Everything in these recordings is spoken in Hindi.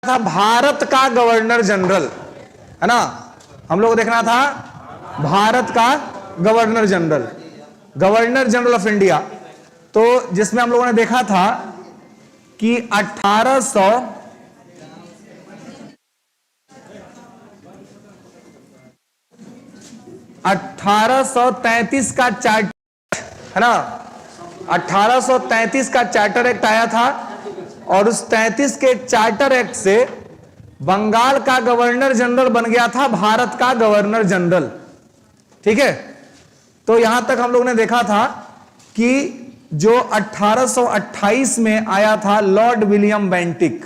था भारत का गवर्नर जनरल, है ना। हम लोग को देखना था भारत का governor general, governor general of India. तो जिसमें हम लोगों ने देखा था कि 1833 का चार्टर, है ना, 1833 का चार्टर एक्ट आया था और उस 33 के चार्टर एक्ट से बंगाल का गवर्नर जनरल बन गया था भारत का गवर्नर जनरल। ठीक है, तो यहां तक हम लोग ने देखा था कि जो 1828 में आया था लॉर्ड विलियम बेंटिक,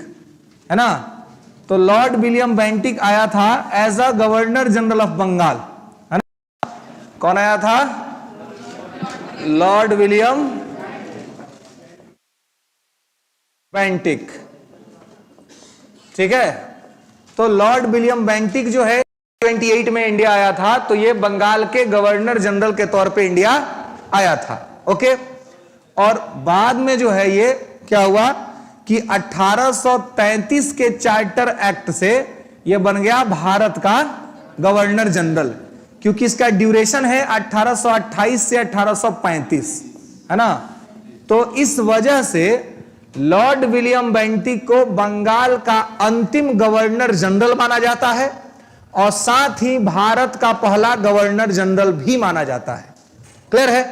है ना, तो लॉर्ड विलियम बेंटिक आया था as a governor general of Bengal, है ना। कौन आया था? Lord William Bentinck. ठीक है, तो लॉर्ड विलियम बेंटिक जो है 28 में इंडिया आया था, तो ये बंगाल के गवर्नर जनरल के तौर पे इंडिया आया था। ओके, और बाद में जो है ये क्या हुआ कि 1833 के चार्टर एक्ट से ये बन गया भारत का गवर्नर जनरल, क्योंकि इसका ड्यूरेशन है 1828 से 1835, है ना। तो इस वजह से लॉर्ड विलियम बेंटिक को बंगाल का अंतिम गवर्नर जनरल माना जाता है और साथ ही भारत का पहला गवर्नर जनरल भी माना जाता है। क्लियर है?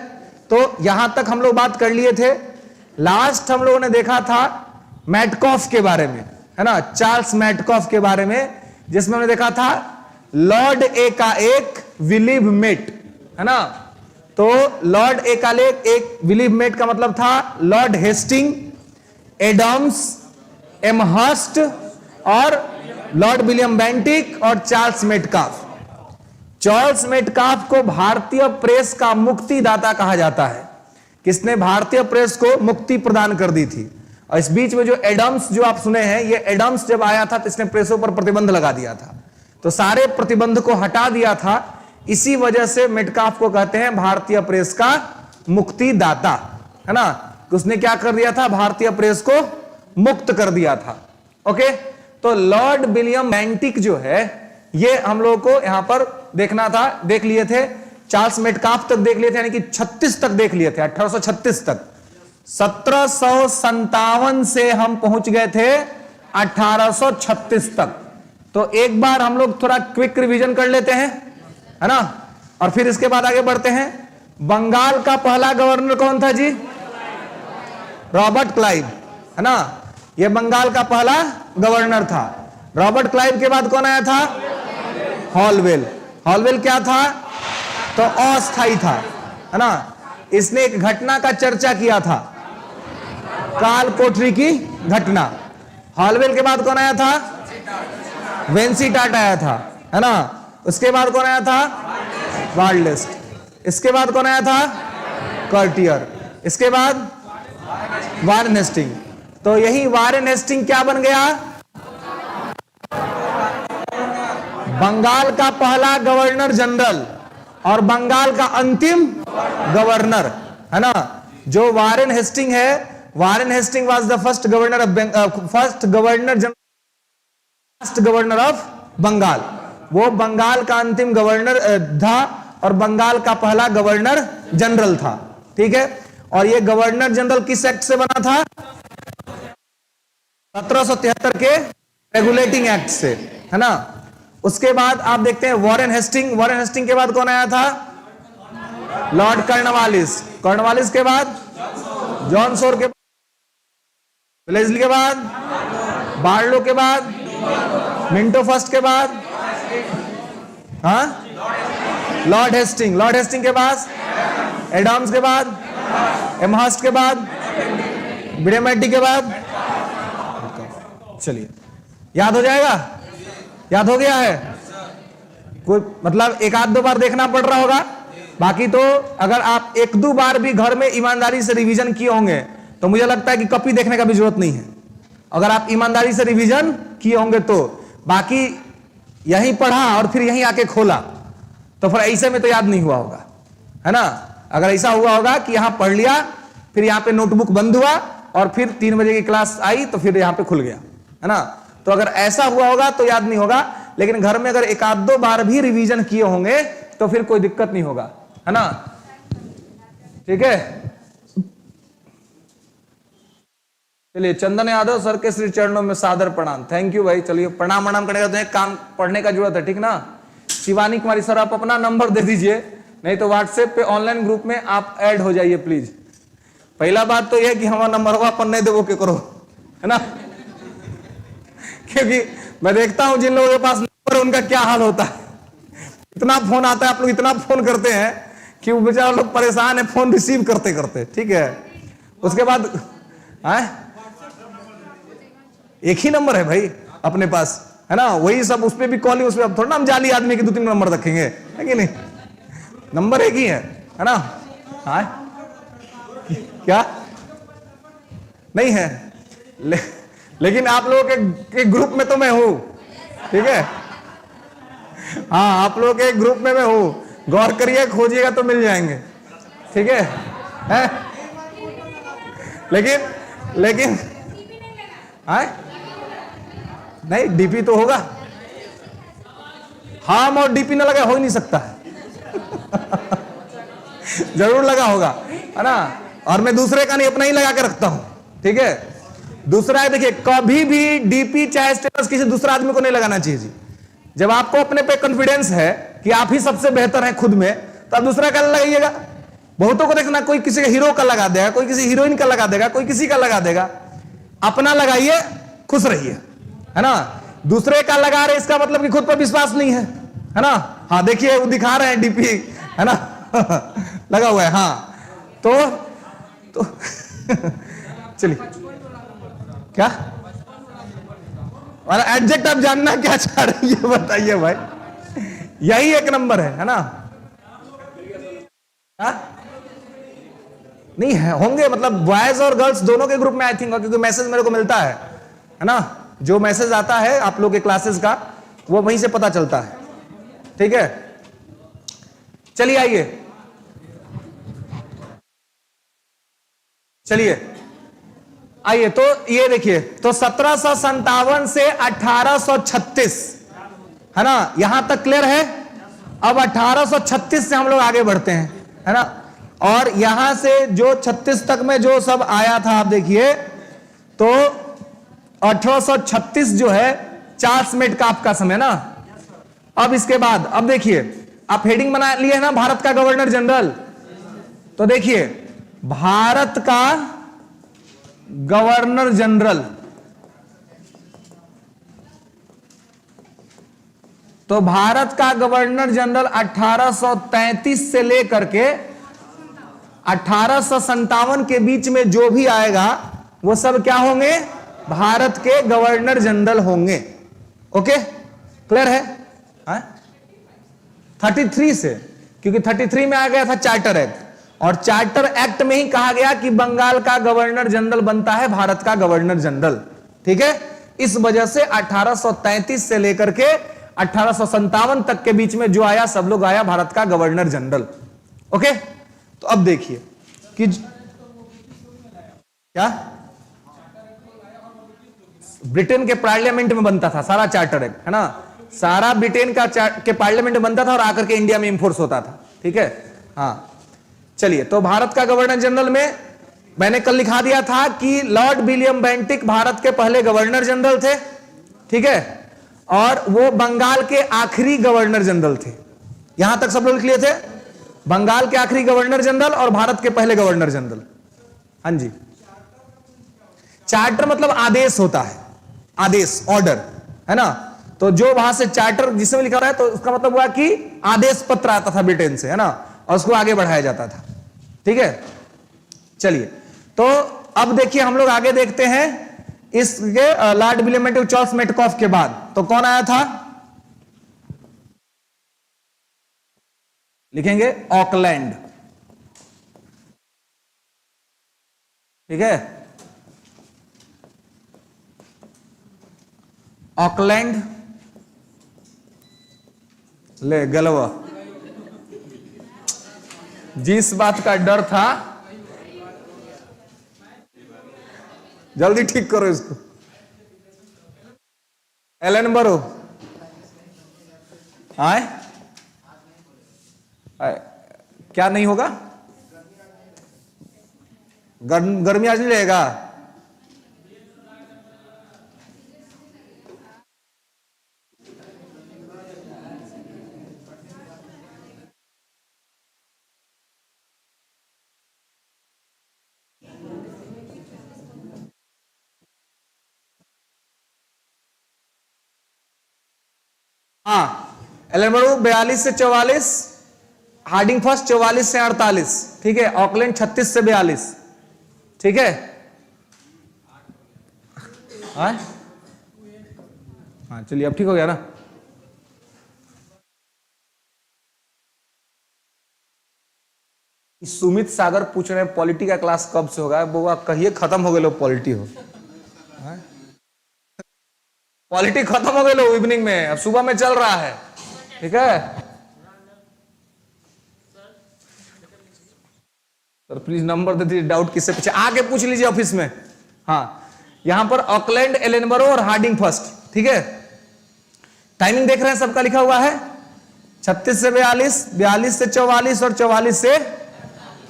तो यहां तक हम लोग बात कर लिए थे। लास्ट हम लोगों ने देखा था मैटकॉफ के बारे में, है ना, चार्ल्स मैटकॉफ के बारे में, जिसमें हमने देखा था लॉर्ड ए का एक विलियम मेट, है ना। तो लॉर्ड ए का एक विलियम मेट का मतलब था लॉर्ड हेस्टिंग, एडम्स, एमहर्स्ट और लॉर्ड विलियम बेंटिक और चार्ल्स मेटकाफ। चार्ल्स मेटकाफ को भारतीय प्रेस का मुक्तिदाता कहा जाता है। किसने भारतीय प्रेस को मुक्ति प्रदान कर दी थी? और इस बीच में जो एडम्स जो आप सुने हैं, ये एडम्स जब आया था तो इसने प्रेसों पर प्रतिबंध लगा दिया था, तो सारे प्रतिबंध को हटा दिया था। इसी वजह से मेटकाफ को कहते हैं भारतीय प्रेस का मुक्तिदाता, है ना। उसने क्या कर दिया था? भारतीय प्रेस को मुक्त कर दिया था। ओके, तो लॉर्ड विलियम बेंटिक जो है ये हम लोगों को यहां पर देखना था, देख लिए थे। चार्ल्स मेटकाफ तक देख लिए थे, यानी कि 36 तक देख लिए थे, 1836 तक। 1757 से हम पहुंच गए थे 1836 तक। तो एक बार हम लोग थोड़ा क्विक रिवीजन कर लेते हैं, है ना, और फिर इसके बाद आगे बढ़ते हैं। बंगाल का पहला गवर्नर कौन था जी? रॉबर्ट क्लाइव, है ना, यह बंगाल का पहला गवर्नर था। रॉबर्ट क्लाइव के बाद कौन आया था? हॉलवेल। हॉलवेल क्या था? तो अस्थाई था, है ना। इसने एक घटना का चर्चा किया था, काल कोठरी की घटना। हॉलवेल के बाद कौन आया था? वेंसीटाट आया था, है ना। उसके बाद कौन आया था? वार्डलिस्ट। इसके बाद कौन आया था? कर्टियर। इसके बाद वारेन हेस्टिंग। तो यही वारेन हेस्टिंग क्या बन गया? बंगाल का पहला गवर्नर जनरल और बंगाल का अंतिम गवर्नर, है ना। जो वारेन हेस्टिंग है, Warren Hasting was the first governor of Bengal. वो बंगाल का अंतिम गवर्नर था और बंगाल का पहला गवर्नर जनरल था। ठीक है, और ये गवर्नर जनरल किस एक्ट से बना था? 1773 के रेगुलेटिंग एक्ट से, है ना। उसके बाद आप देखते हैं वॉरेन हेस्टिंग। वॉरेन हेस्टिंग के बाद कौन आया था? Lord Cornwallis. कॉर्नवालिस के बाद जॉन सोर के बाद, वेलेस्ली के बाद, बार्लो के बाद, मिंटो फर्स्ट के बाद, हाँ, लॉर्ड हेस्टिंग। लॉर्ड हेस्टिंग के पास एडम्स के बाद, एमहर्स्ट के बाद, विलियम के बाद। चलिए, याद हो जाएगा? याद हो गया है? कोई मतलब एक आध दो बार देखना पड़ रहा होगा, बाकी तो अगर आप एक दो बार भी घर में ईमानदारी से रिवीजन किए होंगे तो मुझे लगता है कि कॉपी देखने का भी जरूरत नहीं है। अगर आप ईमानदारी से रिवीजन किए होंगे तो बाकी यहीं पढ़ा और फिर यहीं आके खोला तो फिर ऐसे में तो याद नहीं हुआ होगा, है ना। अगर ऐसा हुआ होगा कि यहां पढ़ लिया, फिर यहां पे नोटबुक बंद हुआ और फिर 3 बजे की क्लास आई तो फिर यहां पे खुल गया, है ना। तो अगर ऐसा हुआ होगा तो याद नहीं होगा, लेकिन घर में अगर एक आध दो बार भी रिवीजन किए होंगे तो फिर कोई दिक्कत नहीं होगा, है ना? ठीक है, चलिए। चंदन यादव सर के श्री चरणों में सादर प्रणाम। थैंक यू भाई। चलिए, प्रणाम प्रणाम करने का तो एक काम पढ़ने का जरूरत है, ठीक ना? शिवानी कुमारी सर, आप अपना नंबर दे दीजिए, नहीं तो व्हाट्सएप पे ऑनलाइन ग्रुप में आप ऐड हो जाइए प्लीज। पहला बात तो यह कि हमारा नंबर हुआ अपन नहीं देवो के करो, है ना? क्योंकि मैं देखता हूं जिन लोगों के पास नंबर है उनका क्या हाल होता है। इतना फोन आता है, आप लोग इतना फोन करते हैं कि वो बेचारे लोग परेशान है फोन रिसीव करते करते, ठीक है? उसके बाद एक ही नंबर है भाई अपने पास, है ना? वही सब, उस पर भी कॉलिंग, उस पर अब थोड़ा ना हम जाली आदमी के 2-3 नंबर रखेंगे, है कि नहीं? नंबर एक ही है ना? हाँ, क्या नहीं है? लेकिन आप लोगों के ग्रुप में तो मैं हूं, ठीक है? हाँ, आप लोगों के ग्रुप में मैं हूं, गौर करिए, खोजिएगा तो मिल जाएंगे, ठीक है? लेकिन नहीं, डीपी तो होगा। हम और डीपी ना लगा हो ही नहीं सकता है। जरूर लगा होगा, है ना? और मैं दूसरे का नहीं, अपना ही लगा के रखता हूं, ठीक है? दूसरा है, देखिए, कभी भी डीपी चाहे स्टेटस किसी दूसरा आदमी को नहीं लगाना चाहिए जी। जब आपको अपने पे कॉन्फिडेंस है कि आप ही सबसे बेहतर हैं खुद में, तो आप दूसरा का लगाइएगा। बहुतों को देखना, कोई किसी का हीरो का लगा देगा, कोई किसी हीरोइन का लगा देगा, कोई किसी का लगा देगा। अपना लगाइए, खुश रहिए, है ना? दूसरे का लगा रहे इसका मतलब कि खुद पर विश्वास नहीं है ना? हाँ, देखिए वो दिखा रहे हैं डीपी, है ना? लगा हुआ है, हाँ। तो चलिए, क्या एडजेक्ट आप जानना क्या चाह रहे हैं बताइए भाई। यही एक नंबर है ना? हा? नहीं है, होंगे, मतलब बॉयज और गर्ल्स दोनों के ग्रुप में आई थिंक, क्योंकि मैसेज मेरे को मिलता है ना? जो मैसेज आता है आप लोग के क्लासेस का, वो वहीं से पता चलता है, ठीक है? चलिए आइए, तो ये देखिए, तो 1757 से 1836, है ना? यहां तक क्लियर है? अब 1836 से हम लोग आगे बढ़ते हैं, है ना? और यहां से जो 36 तक में जो सब आया था, आप देखिए, तो 1836 जो है चार्ल्स मेटकाफ का समय ना। अब इसके बाद, अब देखिए, आप हेडिंग बना लिए ना, भारत का गवर्नर जनरल। तो देखिए, भारत का गवर्नर जनरल, तो भारत का गवर्नर जनरल 1833 से लेकर के 1857 के बीच में जो भी आएगा वो सब क्या होंगे? भारत के गवर्नर जनरल होंगे। ओके, क्लियर है? 33 से, क्योंकि 33 में आ गया था चार्टर एक्ट, और चार्टर एक्ट में ही कहा गया कि बंगाल का गवर्नर जनरल बनता है भारत का गवर्नर जनरल, ठीक है? इस वजह से 1833 से लेकर के 1857 तक के बीच में जो आया, सब लोग आया भारत का गवर्नर जनरल। ओके, तो अब देखिए कि क्या ब्रिटेन के पार्लियामेंट में बनता था सारा चार्टर एक्ट, है ना? सारा ब्रिटेन का के पार्लियामेंट में बनता था और आकर के इंडिया में इंफोर्स होता था, ठीक है? हाँ, चलिए, तो भारत का गवर्नर जनरल में मैंने कल लिखा दिया था कि लॉर्ड विलियम बेंटिक भारत के पहले गवर्नर जनरल थे, ठीक है? और वो बंगाल के आखिरी गवर्नर जनरल थे। यहां तक सब लोग लिख लिए थे? बंगाल के आखिरी गवर्नर जनरल और भारत के पहले गवर्नर जनरल। हाँ जी, चार्टर मतलब आदेश होता है, आदेश, ऑर्डर, है ना? तो जो वहां से चार्टर जिसमें लिखा रहा है, तो उसका मतलब हुआ कि आदेश पत्र आता था ब्रिटेन से, है ना? और उसको आगे बढ़ाया जाता था, ठीक है? चलिए, तो अब देखिए, हम लोग आगे देखते हैं इसके Lord William Bentinck, Charles Metcalfe के बाद तो कौन आया था? लिखेंगे ऑकलैंड, ठीक है? ऑकलैंड ले गलवा। जिस बात का डर था, जल्दी ठीक करो इसको। एलन बरो आए क्या नहीं होगा? गर्मी आज नहीं रहेगा। हाँ, एलन बरो 42 से 44, हार्डिंग फर्स्ट 44 से 48, ठीक है। ऑकलैंड 36 से 42, ठीक है। हाँ चलिए अब ठीक हो गया ना। सुमित सागर पूछ रहे हैं पॉलिटी का क्लास कब से होगा? वो कहिए खत्म हो गए लो पॉलिटी हो। पॉलिटी खत्म हो गए लो इवनिंग में, अब सुबह में चल रहा है, ठीक है। सर प्लीज नंबर दे दीजिए, डाउट किससे पूछे आके पूछ लीजिए ऑफिस में। हाँ यहां पर ऑकलैंड, एलेनबरो और हार्डिंग फर्स्ट, ठीक है। टाइमिंग देख रहे हैं, सबका लिखा हुआ है 36 से 42, 42 से 44 और 44 से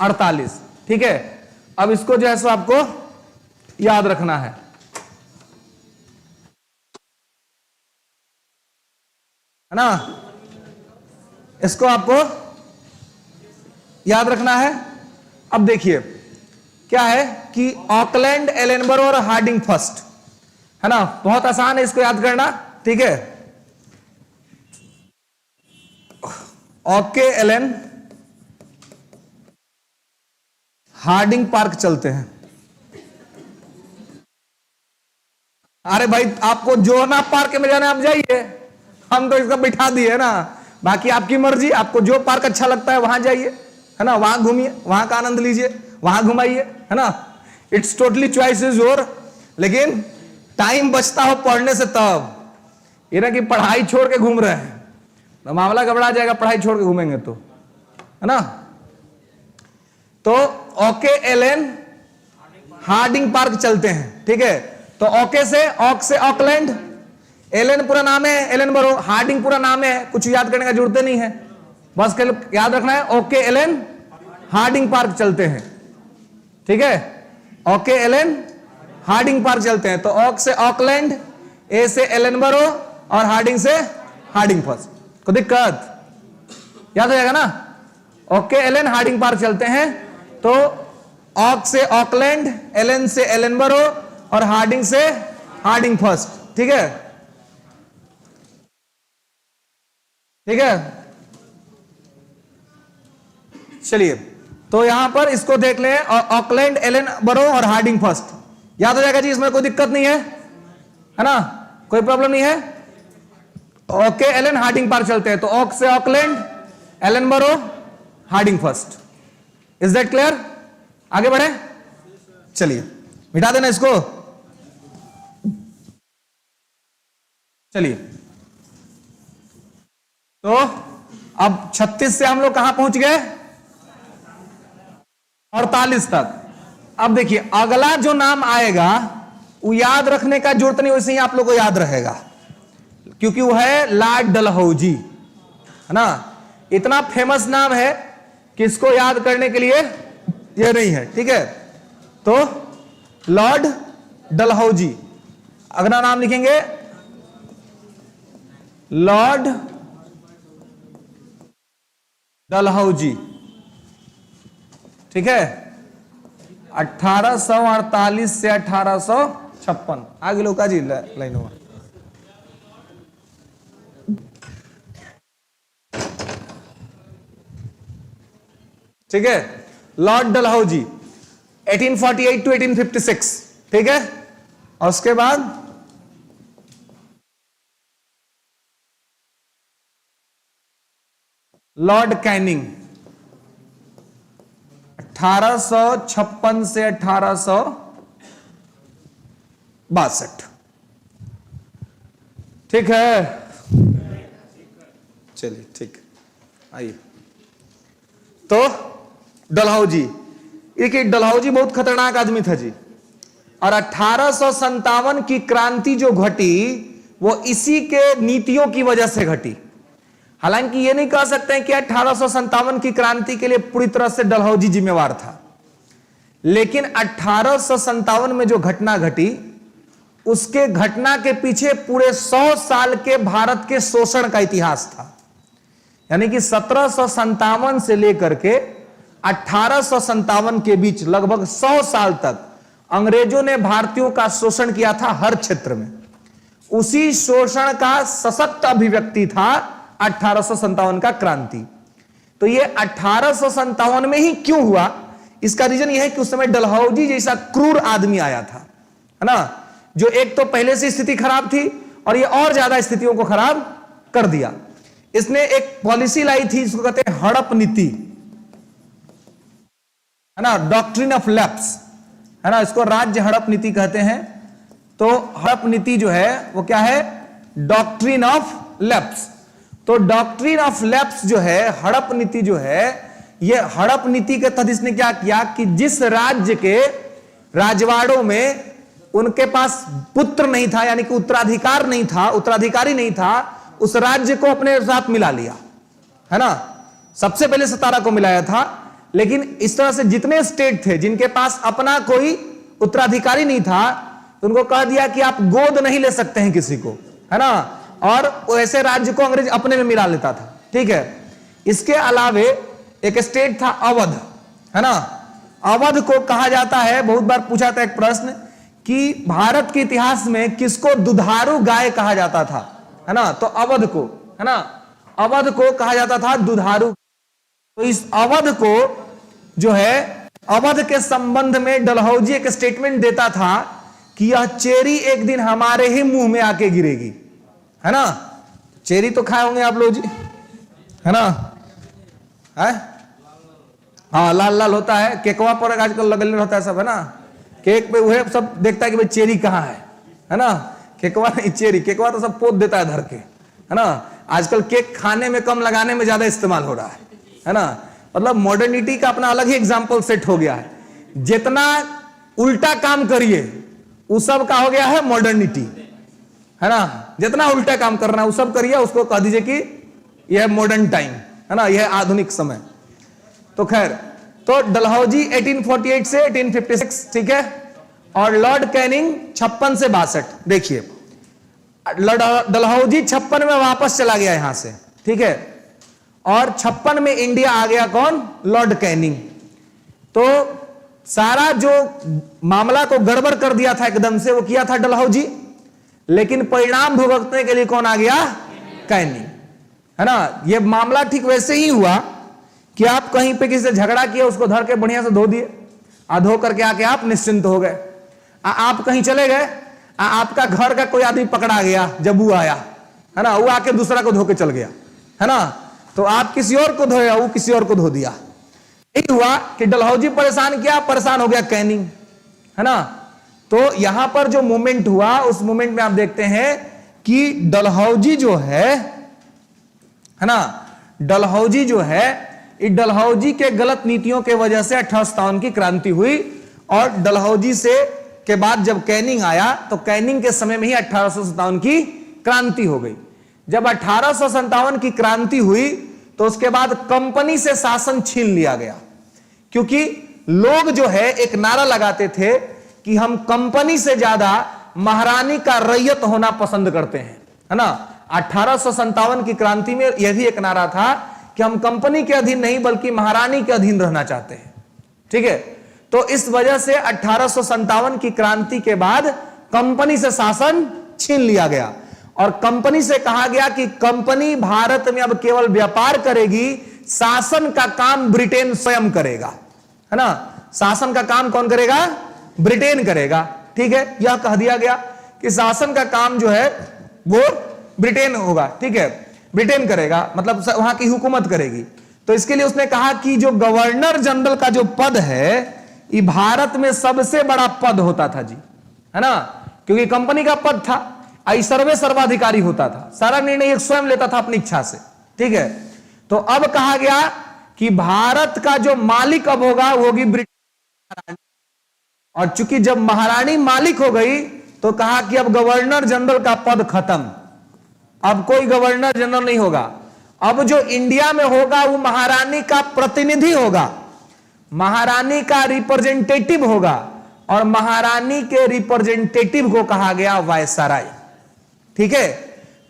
48, ठीक है। अब इसको जो है सो आपको याद रखना है ना, इसको आपको याद रखना है। अब देखिए क्या है कि ऑकलैंड, एलेनबरो और हार्डिंग फर्स्ट, है ना, बहुत आसान है इसको याद करना, ठीक है। ओके एलन हार्डिंग पार्क चलते हैं। अरे भाई आपको जो ना पार्क में जाना आप जाइए, हम तो इसका बिठा दिए ना, बाकी आपकी मर्जी, आपको जो पार्क अच्छा लगता है वहां जाइए, है ना, वहां घूमिए, वहां का आनंद लीजिए, वहां घुमाइए, है ना, it's totally choice is your. लेकिन टाइम बचता हो पढ़ने से तब, ये ना कि पढ़ाई छोड़ के घूम रहे हैं तो मामला गड़बड़ा जाएगा, पढ़ाई छोड़ के घूमेंगे तो, है ना। तो ओके एलन हार्डिंग पार्क चलते हैं, ठीक है। तो ओके से ऑक से ऑकलैंड, एलन पूरा नाम है, एलेनबरो, हार्डिंग पूरा नाम है, कुछ याद करने का जरूरत नहीं है, बस याद रखना है ओके एलन हार्डिंग पार्क चलते हैं, ठीक है। ओके एलन हार्डिंग पार्क चलते हैं, तो ऑक से ऑकलैंड, ए से एलेनबरो और हार्डिंग से हार्डिंग फर्स्ट। कोई दिक्कत? याद हो जाएगा ना। ओके एलन हार्डिंग पार्क चलते हैं, तो ऑक से ऑकलैंड, एलन से एलेनबरो और हार्डिंग से हार्डिंग फर्स्ट, ठीक है, ठीक है। चलिए तो यहां पर इसको देख लें, ऑकलैंड, एलेनबरो और हार्डिंग फर्स्ट, याद हो जाएगा जी, इसमें कोई दिक्कत नहीं है ना, कोई प्रॉब्लम नहीं है। ओके एलन हार्डिंग पार्क चलते हैं, तो ऑक से Auckland, Ellenborough, Hardinge first. Is that clear? आगे बढ़े, चलिए मिटा देना इसको। चलिए तो अब 36 से हम लोग कहां पहुंच गए? 48 तक। अब देखिए अगला जो नाम आएगा वो याद रखने का जरूरत नहीं, वैसे ही आप लोग को याद रहेगा, क्योंकि वो है लॉर्ड डलहौजी, है ना। इतना फेमस नाम है कि इसको याद करने के लिए ये नहीं है, ठीक है। तो लॉर्ड डलहौजी, अगला नाम लिखेंगे लॉर्ड डलहौजी, ठीक है। 1848 से 1856। आगे लोग का जी लाइन हुआ, ठीक है। लॉर्ड डलहौजी 1848 टू 1856, ठीक है। और उसके बाद लॉर्ड कैनिंग 1856 से 1862, ठीक है। चलिए ठीक, आइए। तो डलहौजी, एक डलहौजी बहुत खतरनाक आदमी था जी, और 1857 की क्रांति जो घटी वो इसी के नीतियों की वजह से घटी। हालांकि ये नहीं कह सकते हैं कि 1857 की क्रांति के लिए पूरी तरह से डलहौजी जिम्मेवार था, लेकिन 1857 में जो घटना घटी उसके घटना के पीछे पूरे 100 साल के भारत के शोषण का इतिहास था। यानी कि 1757 से लेकर के 1857 के बीच लगभग 100 साल तक अंग्रेजों ने भारतीयों का शोषण किया था हर क्षेत्र में। उसी शोषण का सशक्त अभिव्यक्ति था 1857 का क्रांति। तो ये 1857 में ही क्यों हुआ, इसका रीजन यह है कि उस समय डलहौजी जैसा क्रूर आदमी आया था, है ना, जो एक तो पहले से स्थिति खराब थी और ये और ज्यादा स्थितियों को खराब कर दिया। इसने एक पॉलिसी लाई थी जिसको कहते हैं हड़प नीति, है ना, डॉक्ट्रिन ऑफ लैप्स, है ना, इसको राज्य हड़प नीति कहते हैं। तो हड़प नीति जो है वो क्या है, डॉक्ट्रिन ऑफ लैप्स। तो डॉक्ट्रिन ऑफ लैप्स जो है, हड़प नीति जो है, ये हड़प नीति के तहत इसने क्या किया कि जिस राज्य के राजवाड़ों में उनके पास पुत्र नहीं था, यानी कि उत्तराधिकार नहीं था, उत्तराधिकारी नहीं था, उस राज्य को अपने साथ मिला लिया, है ना। सबसे पहले सतारा को मिलाया था, लेकिन इस तरह से जितने स्टेट थे जिनके पास अपना कोई उत्तराधिकारी नहीं था, उनको कह दिया कि आप गोद नहीं ले सकते हैं किसी को, है ना, और ऐसे राज्य को अंग्रेज अपने में मिला लेता था, ठीक है। इसके अलावे एक स्टेट था अवध, है ना। अवध को कहा जाता है, बहुत बार पूछा था एक प्रश्न कि भारत के इतिहास में किसको दुधारू गाय कहा जाता था, है ना, तो अवध को, है ना, अवध को कहा जाता था दुधारू। तो इस अवध को जो है, अवध के संबंध में डलहौजी एक स्टेटमेंट देता था कि यह चेरी एक दिन हमारे ही मुंह में आके गिरेगी, है ना। चेरी तो खाए होंगे आप लोग जी, है ना, है, हाँ, लाल लाल होता है, केकवा पर आजकल लगल रहता है सब, है ना, केक पे वह सब देखता है कि भाई चेरी कहाँ है ना, केकवा नहीं, चेरी, केकवा तो सब पोत देता है धर के, है ना। आजकल केक खाने में कम, लगाने में ज्यादा इस्तेमाल हो रहा है ना। मतलब मॉडर्निटी का अपना अलग ही एग्जाम्पल सेट हो गया है। जितना उल्टा काम करिए उस सब का हो गया है मॉडर्निटी, है ना। जितना उल्टा काम करना है वो सब करिए, उसको कह दीजिए कि यह मॉडर्न टाइम, है ना, यह आधुनिक समय। तो खैर, तो डलहौजी 1848 से 1856, ठीक है, और लॉर्ड कैनिंग 56 से 62। देखिए डलहौजी 56 में वापस चला गया यहां से, ठीक है, और 56 में इंडिया आ गया कौन, लॉर्ड कैनिंग। तो सारा जो मामला को गड़बड़ कर दिया था एकदम से, वो किया था डलहौजी, लेकिन परिणाम भुगतने के लिए कौन आ गया, कैनिंग, है ना। ये मामला ठीक वैसे ही हुआ कि आप कहीं पे किसी से झगड़ा किए, उसको धर के बढ़िया से धो दिए, धो करके आके आप निश्चिंत हो गए। आप कहीं चले गए, आपका घर का कोई आदमी पकड़ा गया, जब वो आया, है ना, वो आके दूसरा को धो के चल गया, है ना, तो आप किसी और को धोया, वो किसी और को धो दिया। यही हुआ कि डलहौजी परेशान किया, परेशान हो गया कैनिंग, है ना। तो यहां पर जो मूवमेंट हुआ, उस मूवमेंट में आप देखते हैं कि डलहौजी जो है ना, डलहौजी जो है, इस डलहौजी के गलत नीतियों के वजह से 1857 की क्रांति हुई। और डलहौजी से के बाद जब कैनिंग आया, तो कैनिंग के समय में ही 1857 की क्रांति हो गई। जब 1857 की क्रांति हुई तो उसके बाद कंपनी से शासन छीन लिया गया, क्योंकि लोग जो है एक नारा लगाते थे कि हम कंपनी से ज्यादा महारानी का रैयत होना पसंद करते हैं, है ना। 1857 की क्रांति में यह भी एक नारा था कि हम कंपनी के अधीन नहीं बल्कि महारानी के अधीन रहना चाहते हैं, ठीक है। तो इस वजह से 1857 की क्रांति के बाद कंपनी से शासन छीन लिया गया और कंपनी से कहा गया कि कंपनी भारत में अब केवल व्यापार करेगी, शासन का काम ब्रिटेन स्वयं करेगा, है ना। शासन का काम कौन करेगा, ब्रिटेन करेगा, ठीक है। यह कह दिया गया कि शासन का काम जो है वो ब्रिटेन होगा, ठीक है, ब्रिटेन करेगा, मतलब वहां की हुकूमत करेगी। तो इसके लिए उसने कहा कि जो गवर्नर जनरल का जो पद है, ये भारत में सबसे बड़ा पद होता था जी, है ना, क्योंकि कंपनी का पद था, सर्वे सर्वाधिकारी होता था, सारा निर्णय एक स्वयं लेता था अपनी इच्छा से, ठीक है। तो अब कहा गया कि भारत का जो मालिक अब होगा वो होगी ब्रिटेन। और चूंकि जब महारानी मालिक हो गई तो कहा कि अब गवर्नर जनरल का पद खत्म, अब कोई गवर्नर जनरल नहीं होगा। अब जो इंडिया में होगा वो महारानी का प्रतिनिधि होगा, महारानी का रिप्रेजेंटेटिव होगा, और महारानी के रिप्रेजेंटेटिव को कहा गया वायसराय। ठीक है,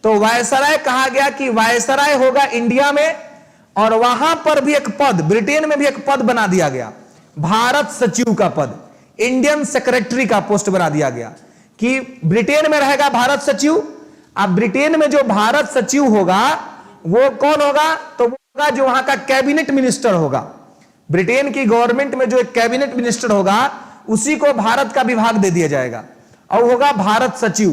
तो वायसराय कहा गया कि वायसराय होगा इंडिया में, और वहां पर भी एक पद, ब्रिटेन में भी एक पद बना दिया गया, भारत सचिव का पद, इंडियन सेक्रेटरी का पोस्ट बना दिया गया कि ब्रिटेन में रहेगा भारत सचिव। अब ब्रिटेन में जो भारत सचिव होगा वो कौन होगा? तो वो होगा जो वहां का कैबिनेट मिनिस्टर होगा। ब्रिटेन की गवर्नमेंट में जो एक कैबिनेट मिनिस्टर होगा उसी को भारत का विभाग दे दिया जाएगा, और होगा भारत सचिव।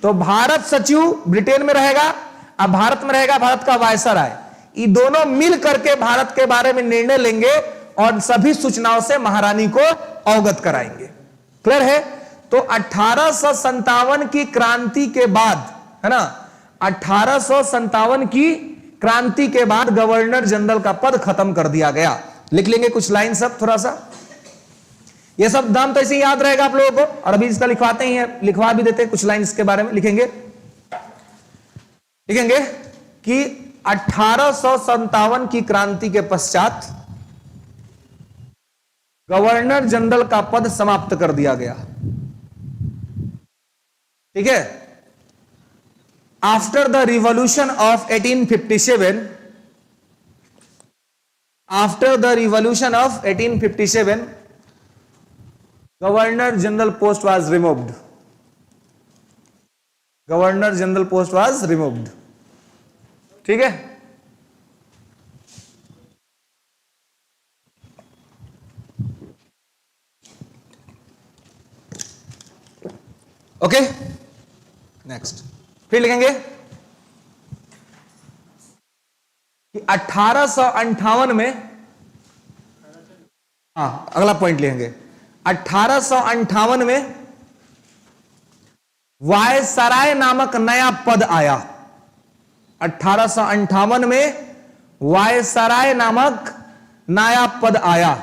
तो भारत सचिव ब्रिटेन में रहेगा, अब भारत में रहेगा भारत का वायसराय। ये दोनों मिल करके भारत के बारे में निर्णय लेंगे और सभी सूचनाओं से महारानी को अवगत कराएंगे। क्लियर है? तो 1857 की क्रांति के बाद, है ना, 1857 की क्रांति के बाद गवर्नर जनरल का पद खत्म कर दिया गया। लिख लेंगे कुछ लाइन सब, थोड़ा सा ये सब नाम तो ऐसे ही याद रहेगा आप लोगों को, और अभी इसका लिखवाते ही हैं, लिखवा भी देते हैं कुछ लाइन इसके बारे में। लिखेंगे कि 1857 की क्रांति के पश्चात गवर्नर जनरल का पद समाप्त कर दिया गया। ठीक है, after the revolution of 1857, after the revolution of 1857 governor general post was removed, governor general post was removed. ठीक है, ओके, नेक्स्ट फिर लिखेंगे कि 1858 में, अगला पॉइंट लिखेंगे, 1858 में वायसराय नामक नया पद आया। 1858 में वायसराय नामक नया पद आया।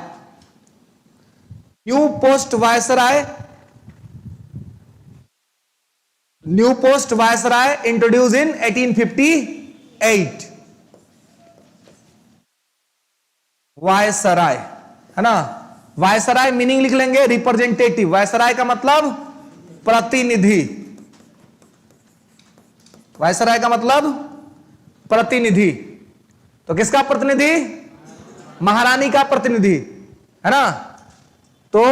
New post viceroy, new post viceroy introduce इन 1858। वायसराय, है ना, वायसराय मीनिंग लिख लेंगे रिप्रेजेंटेटिव। वायसराय का मतलब प्रतिनिधि, वायसराय का मतलब प्रतिनिधि। तो किसका प्रतिनिधि? महारानी का प्रतिनिधि, है ना। तो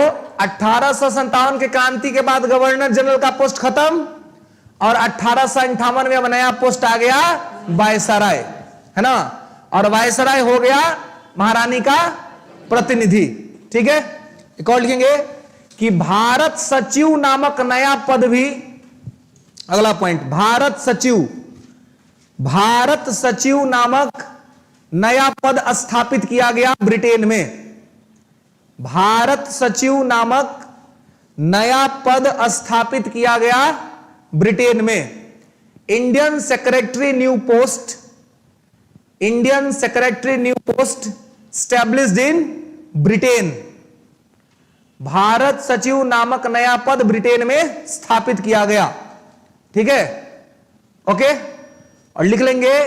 1857 के क्रांति के बाद गवर्नर जनरल का पोस्ट खत्म, और 1858 में अब नया पोस्ट आ गया वायसराय, है ना, और वायसराय हो गया महारानी का प्रतिनिधि। ठीक है, एक और लिखेंगे कि भारत सचिव नामक नया पद भी, अगला पॉइंट, भारत सचिव, भारत सचिव नामक नया पद स्थापित किया गया ब्रिटेन में। भारत सचिव नामक नया पद स्थापित किया गया ब्रिटेन में। Indian secretary new post, Indian secretary new post established in Britain. Bharat सचिव नामक नया पद ब्रिटेन में स्थापित किया गया। ठीक है, ओके, और लिख लेंगे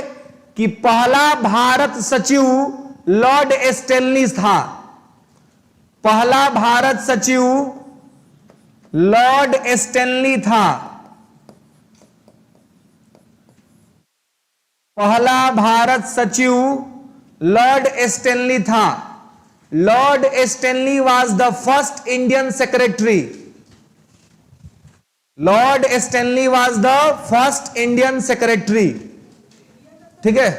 कि पहला भारत सचिव लॉर्ड स्टैनली था। पहला भारत सचिव लॉर्ड स्टैनली था। पहला भारत सचिव लॉर्ड स्टैनली था। Lord Stanley was the first Indian secretary. Lord Stanley was the first Indian secretary. ठीक है,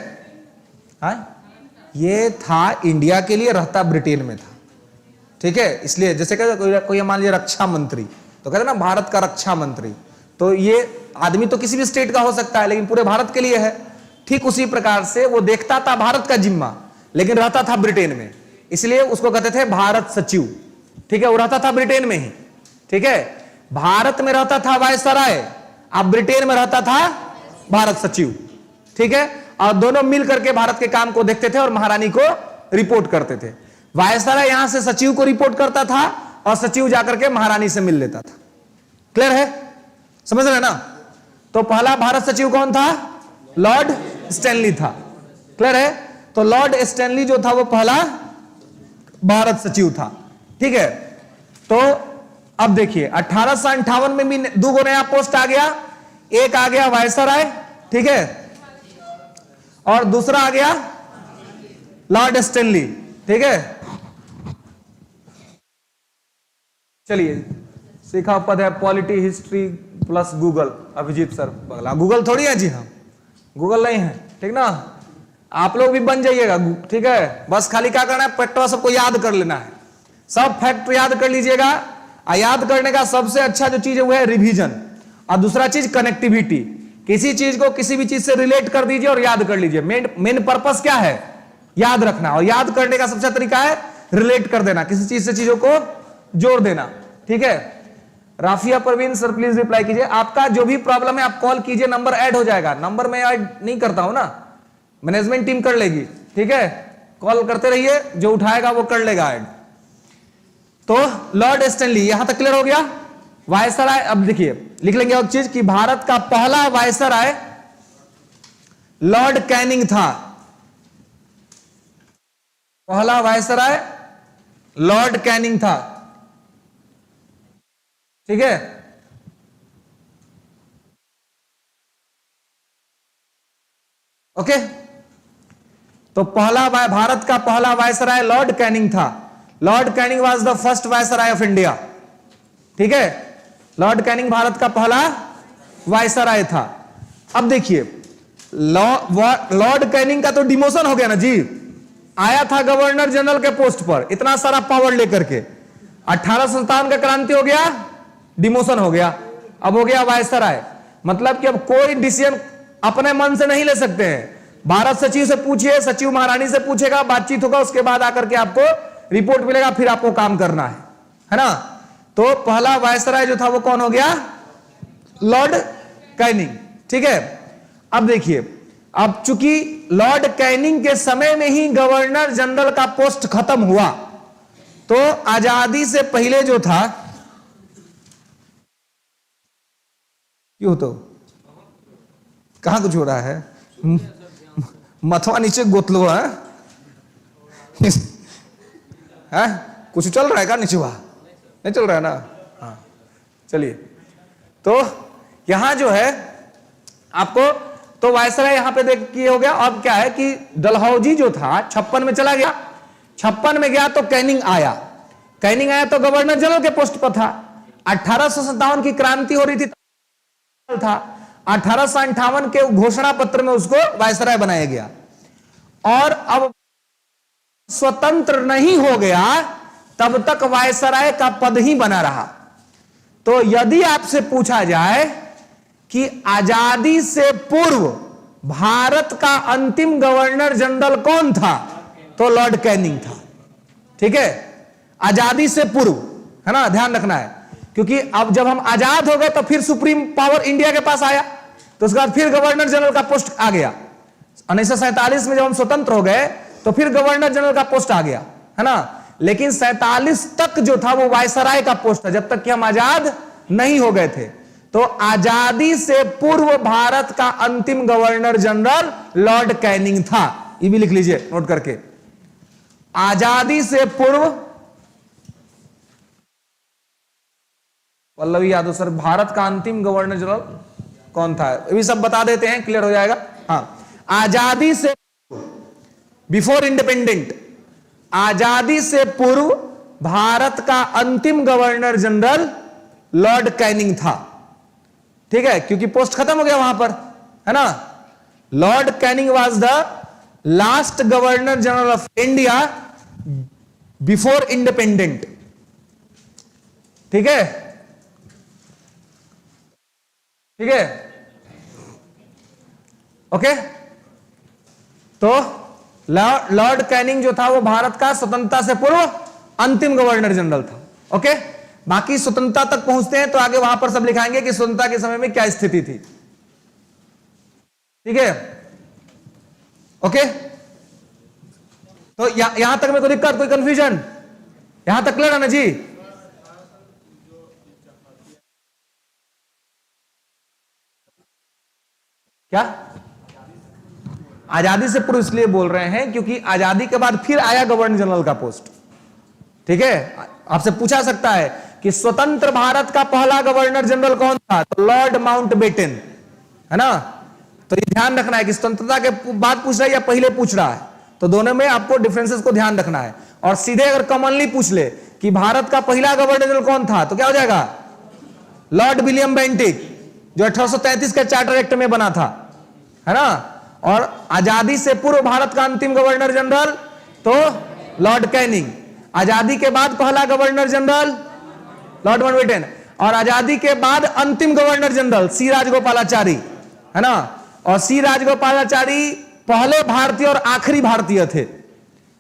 ये था इंडिया के लिए, रहता ब्रिटेन में था। ठीक है, इसलिए जैसे कहते कोई मान लिया रक्षा मंत्री, तो कहते ना भारत का रक्षा मंत्री, तो ये आदमी तो किसी भी स्टेट का हो सकता है लेकिन पूरे भारत के लिए है। ठीक उसी प्रकार से वो देखता था भारत का जिम्मा, लेकिन रहता था ब्रिटेन में, इसलिए उसको कहते थे भारत सचिव। ठीक है, वो रहता था ब्रिटेन में ही। ठीक है, भारत में रहता था वायसराय, अब ब्रिटेन में रहता था भारत सचिव। ठीक है, और दोनों मिल करके भारत के काम को देखते थे और महारानी को रिपोर्ट करते थे। वायसराय यहां से सचिव को रिपोर्ट करता था और सचिव जाकर के महारानी से मिल लेता था। क्लियर है? समझ रहे ना? तो पहला भारत सचिव कौन था? लॉर्ड स्टैनली था। क्लियर है? तो लॉर्ड स्टैनली जो था वो पहला भारत सचिव था। ठीक है, तो अब देखिए 1858 में भी दो गो नया पोस्ट आ गया। एक आ गया वायसराय, ठीक है, और दूसरा आ गया लॉर्ड स्टैनली। ठीक है, चलिए सीखा पद है polity history plus Google. Abhijit sir बगला गूगल थोड़ी है जी, हम गूगल नहीं है, ठीक ना? आप लोग भी बन जाइएगा, ठीक है? बस खाली क्या करना है, फैक्टर सबको याद कर लेना है। सब फैक्ट याद कर लीजिएगा। याद करने का सबसे अच्छा जो चीज है वो है रिवीजन, और दूसरा चीज कनेक्टिविटी। किसी चीज को किसी भी चीज से रिलेट कर दीजिए और याद कर लीजिए। मेन पर्पस क्या है? याद रखना। और याद करने का सबसे अच्छा तरीका है रिलेट कर देना, किसी चीज से चीजों को जोड़ देना। ठीक है, Rafiya Parveen sir please reply कीजिए। आपका जो भी प्रॉब्लम है आप कॉल कीजिए, नंबर ऐड हो जाएगा। नंबर मैं ऐड नहीं करता हूं ना, मैनेजमेंट टीम कर लेगी। ठीक है, कॉल करते रहिए, जो उठाएगा वो कर लेगा ऐड। तो लॉर्ड स्टैनली, यहां तक क्लियर हो गया? वायसराय, अब देखिए लिख लेंगे एक चीज कि भारत का पहला वायसराय लॉर्ड कैनिंग था। पहला वायसराय लॉर्ड कैनिंग था। ठीक है, ओके। तो पहला भारत का पहला वायसराय लॉर्ड कैनिंग था। Lord Canning was the first viceroy of India. ठीक है, लॉर्ड कैनिंग भारत का पहला वायसराय था। अब देखिए लॉर्ड कैनिंग का तो डिमोशन हो गया ना जी, आया था गवर्नर जनरल के पोस्ट पर इतना सारा पावर लेकर के। 1857 का क्रांति हो गया, डिमोशन हो गया, अब हो गया वायसराय। मतलब कि अब कोई डिसीजन अपने मन से नहीं ले सकते हैं। भारत सचिव से पूछिए, सचिव महारानी से पूछेगा, बातचीत होगा, उसके बाद आकर के आपको रिपोर्ट मिलेगा, फिर आपको काम करना है ना? तो पहला वायसराय जो था वो कौन हो गया? Lord Canning. ठीक है, अब देखिए, अब चूंकि लॉर्ड कैनिंग के समय में ही गवर्नर जनरल का पोस्ट खत्म हुआ, तो आजादी से पहले जो था, क्यों तो कहां कुछ हो रहा है? मथवा नीचे गोतलो है, है? कुछ चल रहा है क्या नीचे? वहां नहीं चल रहा है ना? हाँ चलिए, तो यहां जो है आपको, तो वायसराय यहां पे देखिए हो गया। अब क्या है कि डलहौजी जो था 56 में चला गया, 56 में गया तो कैनिंग आया। कैनिंग आया तो गवर्नर जनरल के पोस्ट पर था। 1857 की क्रांति हो रही थी था, 1858 के घोषणा पत्र में उसको वायसराय बनाया गया। और अब स्वतंत्र नहीं हो गया तब तक वायसराय का पद ही बना रहा। तो यदि आपसे पूछा जाए कि आजादी से पूर्व भारत का अंतिम गवर्नर जनरल कौन था, तो लॉर्ड कैनिंग था। ठीक है, आजादी से पूर्व, है ना? ध्यान रखना है, क्योंकि अब जब हम आजाद हो गए तो फिर सुप्रीम पावर इंडिया के पास आया, तो उसके बाद फिर गवर्नर जनरल का पोस्ट आ गया। 1947 में जब हम स्वतंत्र हो गए तो फिर गवर्नर जनरल का पोस्ट आ गया, है ना? लेकिन 47 तक जो था वो वायसराय का पोस्ट था, जब तक कि हम आजाद नहीं हो गए थे। तो आजादी से पूर्व भारत का अंतिम गवर्नर जनरल लॉर्ड कैनिंग था। ये भी लिख लीजिए नोट करके, आजादी से पूर्व। पल्लवी यादव सर, भारत का अंतिम गवर्नर जनरल कौन था? ये भी सब बता देते हैं, क्लियर हो जाएगा। हाँ, आजादी से बिफोर इंडिपेंडेंट, आजादी से पूर्व भारत का अंतिम गवर्नर जनरल लॉर्ड कैनिंग था। ठीक है, क्योंकि पोस्ट खत्म हो गया वहां पर, है ना? Lord Canning was the last governor general of India before independent. ठीक है, ठीक है, ओके। तो लॉर्ड कैनिंग जो था वो भारत का स्वतंत्रता से पूर्व अंतिम गवर्नर जनरल था। ओके, बाकी स्वतंत्रता तक पहुंचते हैं तो आगे वहां पर सब लिखाएंगे कि स्वतंत्रता के समय में क्या स्थिति थी। ठीक है, ओके। तो यहां तक में कोई दिक्कत, कोई कंफ्यूजन? यहां तक क्लियर है ना जी? क्या आजादी से पूर्व इसलिए बोल रहे हैं क्योंकि आजादी के बाद फिर आया गवर्नर जनरल का पोस्ट। ठीक है, आपसे पूछा सकता है कि स्वतंत्र भारत का पहला गवर्नर जनरल कौन था, तो लॉर्ड माउंटबेटन, है ना। तो ये ध्यान रखना है कि स्वतंत्रता के बाद पूछ रहा है या पहले पूछ रहा है, तो दोनों में आपको डिफरेंसेस को ध्यान रखना है। और सीधे अगर कॉमनली पूछ ले कि भारत का पहला गवर्नर जनरल कौन था, तो क्या हो जाएगा, लॉर्ड विलियम बेंटिक, जो 1833 के चार्टर एक्ट में बना था, है ना। और आजादी से पूर्व भारत का अंतिम गवर्नर जनरल तो लॉर्ड कैनिंग। आजादी के बाद पहला गवर्नर जनरल लॉर्ड माउंटबेटन, और आजादी के बाद अंतिम गवर्नर जनरल सी राजगोपालाचारी, है ना। और सी राजगोपालाचारी पहले भारतीय और आखिरी भारतीय थे,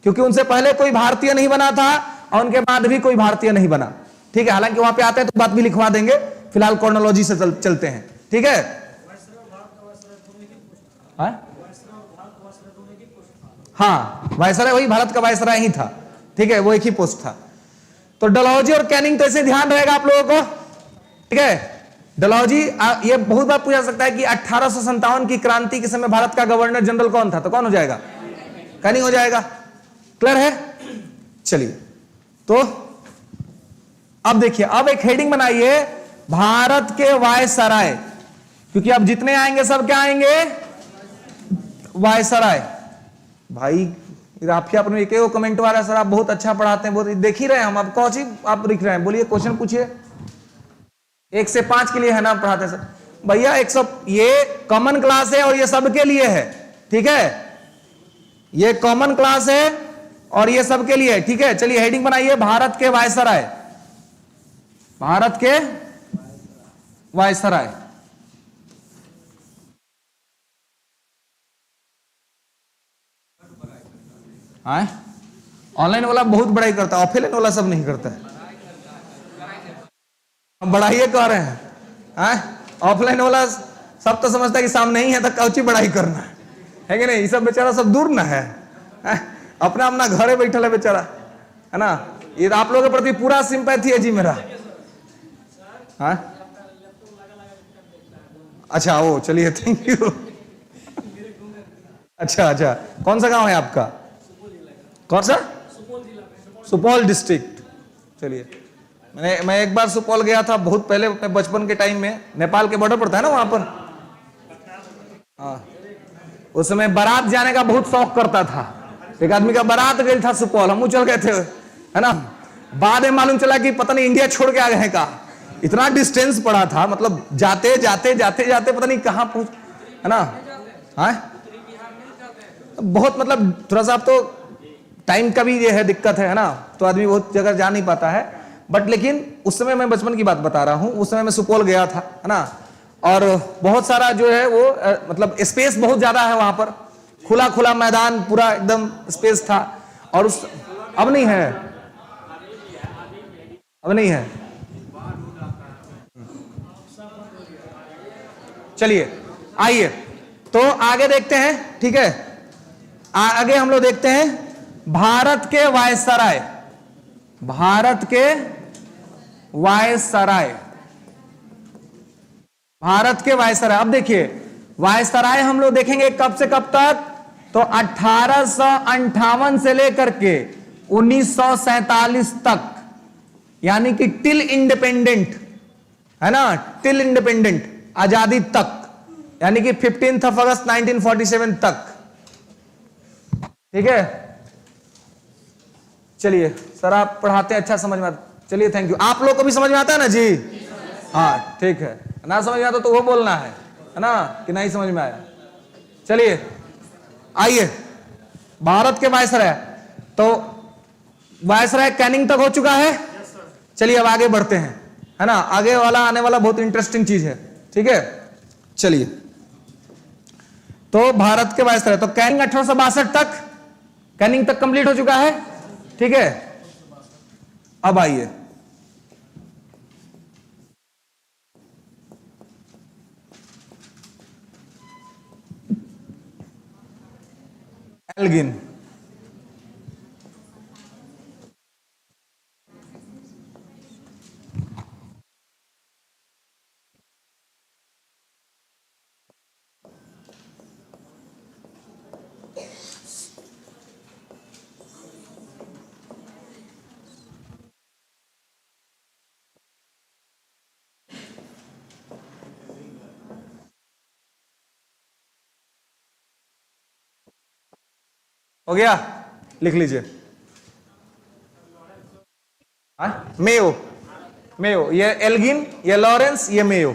क्योंकि उनसे पहले कोई भारतीय नहीं बना था और उनके बाद भी कोई भारतीय नहीं बना। ठीक है, हालांकि वहां पे आते हैं तो बात भी लिखवा देंगे, फिलहाल क्रोनोलॉजी से चलते हैं। ठीक है, हाँ, वायसराय वही भारत का वायसराय ही था। ठीक है, वो एक ही पोस्ट था। तो डलहौजी और कैनिंग, तो ऐसे ध्यान रहेगा आप लोगों को। ठीक है, डलहौजी, ये बहुत बार पूछा सकता है कि 1857 की क्रांति के समय भारत का गवर्नर जनरल कौन था, तो कौन हो जाएगा, कैनिंग हो जाएगा। क्लियर है। चलिए, तो अब देखिए, अब एक हेडिंग बनाइए, भारत के वायसराय, क्योंकि अब जितने आएंगे सब क्या आएंगे, वायसराय। भाई राफिया अपने एक कमेंट वाला, सर आप बहुत अच्छा पढ़ाते हैं, बहुत देख ही रहे हैं हम, अब कौन सी आप लिख रहे हैं, बोलिए क्वेश्चन पूछिए। 1 से 5 के लिए है ना पढ़ाते सर, भैया 100, ये कॉमन क्लास है और ये सबके लिए है। ठीक है, ये कॉमन क्लास है और ये सबके लिए है। ठीक है, चलिए हेडिंग बनाइए, भारत के वायसराय, भारत के वायसराय। ऑनलाइन वाला बहुत बड़ाई करता है, ऑफलाइन वाला सब नहीं करता है। हम बड़ाई कर रहे हैं, ऑफलाइन वाला सब तो समझता है कि सामने ही है तो कौची बड़ाई करना है कि नहीं। ये सब बेचारा सब दूर ना है, अपना अपना घरे बैठा है बेचारा, है ना। ये आप लोगों के प्रति पूरा सिंपैथी है जी मेरा। अच्छा, वो चलिए, थैंक यू। अच्छा अच्छा, कौन सा गांव है आपका, कौन सा, सुपौल डिस्ट्रिक्ट। चलिए, मैं एक बार सुपौल गया था बहुत पहले, अपने बचपन के टाइम में, नेपाल के बॉर्डर पड़ता है ना वहां पर। हाँ, उस समय बारात जाने का बहुत शौक करता था, एक आदमी का बारात गया था सुपौल, हम चल गए थे, है ना। बाद में मालूम चला कि पता नहीं इंडिया छोड़ के आ गए का, इतना डिस्टेंस पड़ा था, मतलब जाते जाते जाते जाते पता नहीं कहां पहुंच, है ना। हाँ, बहुत मतलब थोड़ा सा, अब तो टाइम का भी ये है दिक्कत है ना, तो आदमी बहुत जगह जा नहीं पाता है। बट लेकिन उस समय, मैं बचपन की बात बता रहा हूं, उस समय मैं सुपौल गया था, है ना। और बहुत सारा जो है वो मतलब स्पेस बहुत ज्यादा है वहां पर, खुला खुला मैदान, पूरा एकदम स्पेस था। और उस, अब नहीं है, अब नहीं है। चलिए आइए, तो आगे देखते हैं। ठीक है, आगे हम लोग देखते हैं भारत के वायसराय, भारत के वायसराय, भारत के वायसराय। अब देखिए, वायसराय हम लोग देखेंगे कब से कब तक, तो 1858 से लेकर के 1947 तक, यानी कि टिल इंडिपेंडेंट, है ना, टिल इंडिपेंडेंट, आजादी तक, यानी कि 15 अगस्त 1947 तक। ठीक है, चलिए सर आप पढ़ाते हैं, अच्छा समझ में आता, चलिए थैंक यू। आप लोग को भी समझ में आता है ना जी, हाँ ठीक है, ना समझ में आता तो वो बोलना है ना, कि नहीं समझ में आया। चलिए आइए, भारत के वायसराय, तो वायसराय कैनिंग तक हो चुका है। चलिए अब आगे बढ़ते हैं, है ना, आगे वाला आने वाला बहुत इंटरेस्टिंग चीज है। ठीक है, चलिए, तो भारत के वायसराय, तो कैनिंग 1862 तक, कैनिंग तक कंप्लीट हो चुका है। ठीक है, अब आइए, एल्गिन। हो गया, लिख लीजिए। मेयो, मेयो, ये एल्गिन, ये लॉरेंस, ये मेयो,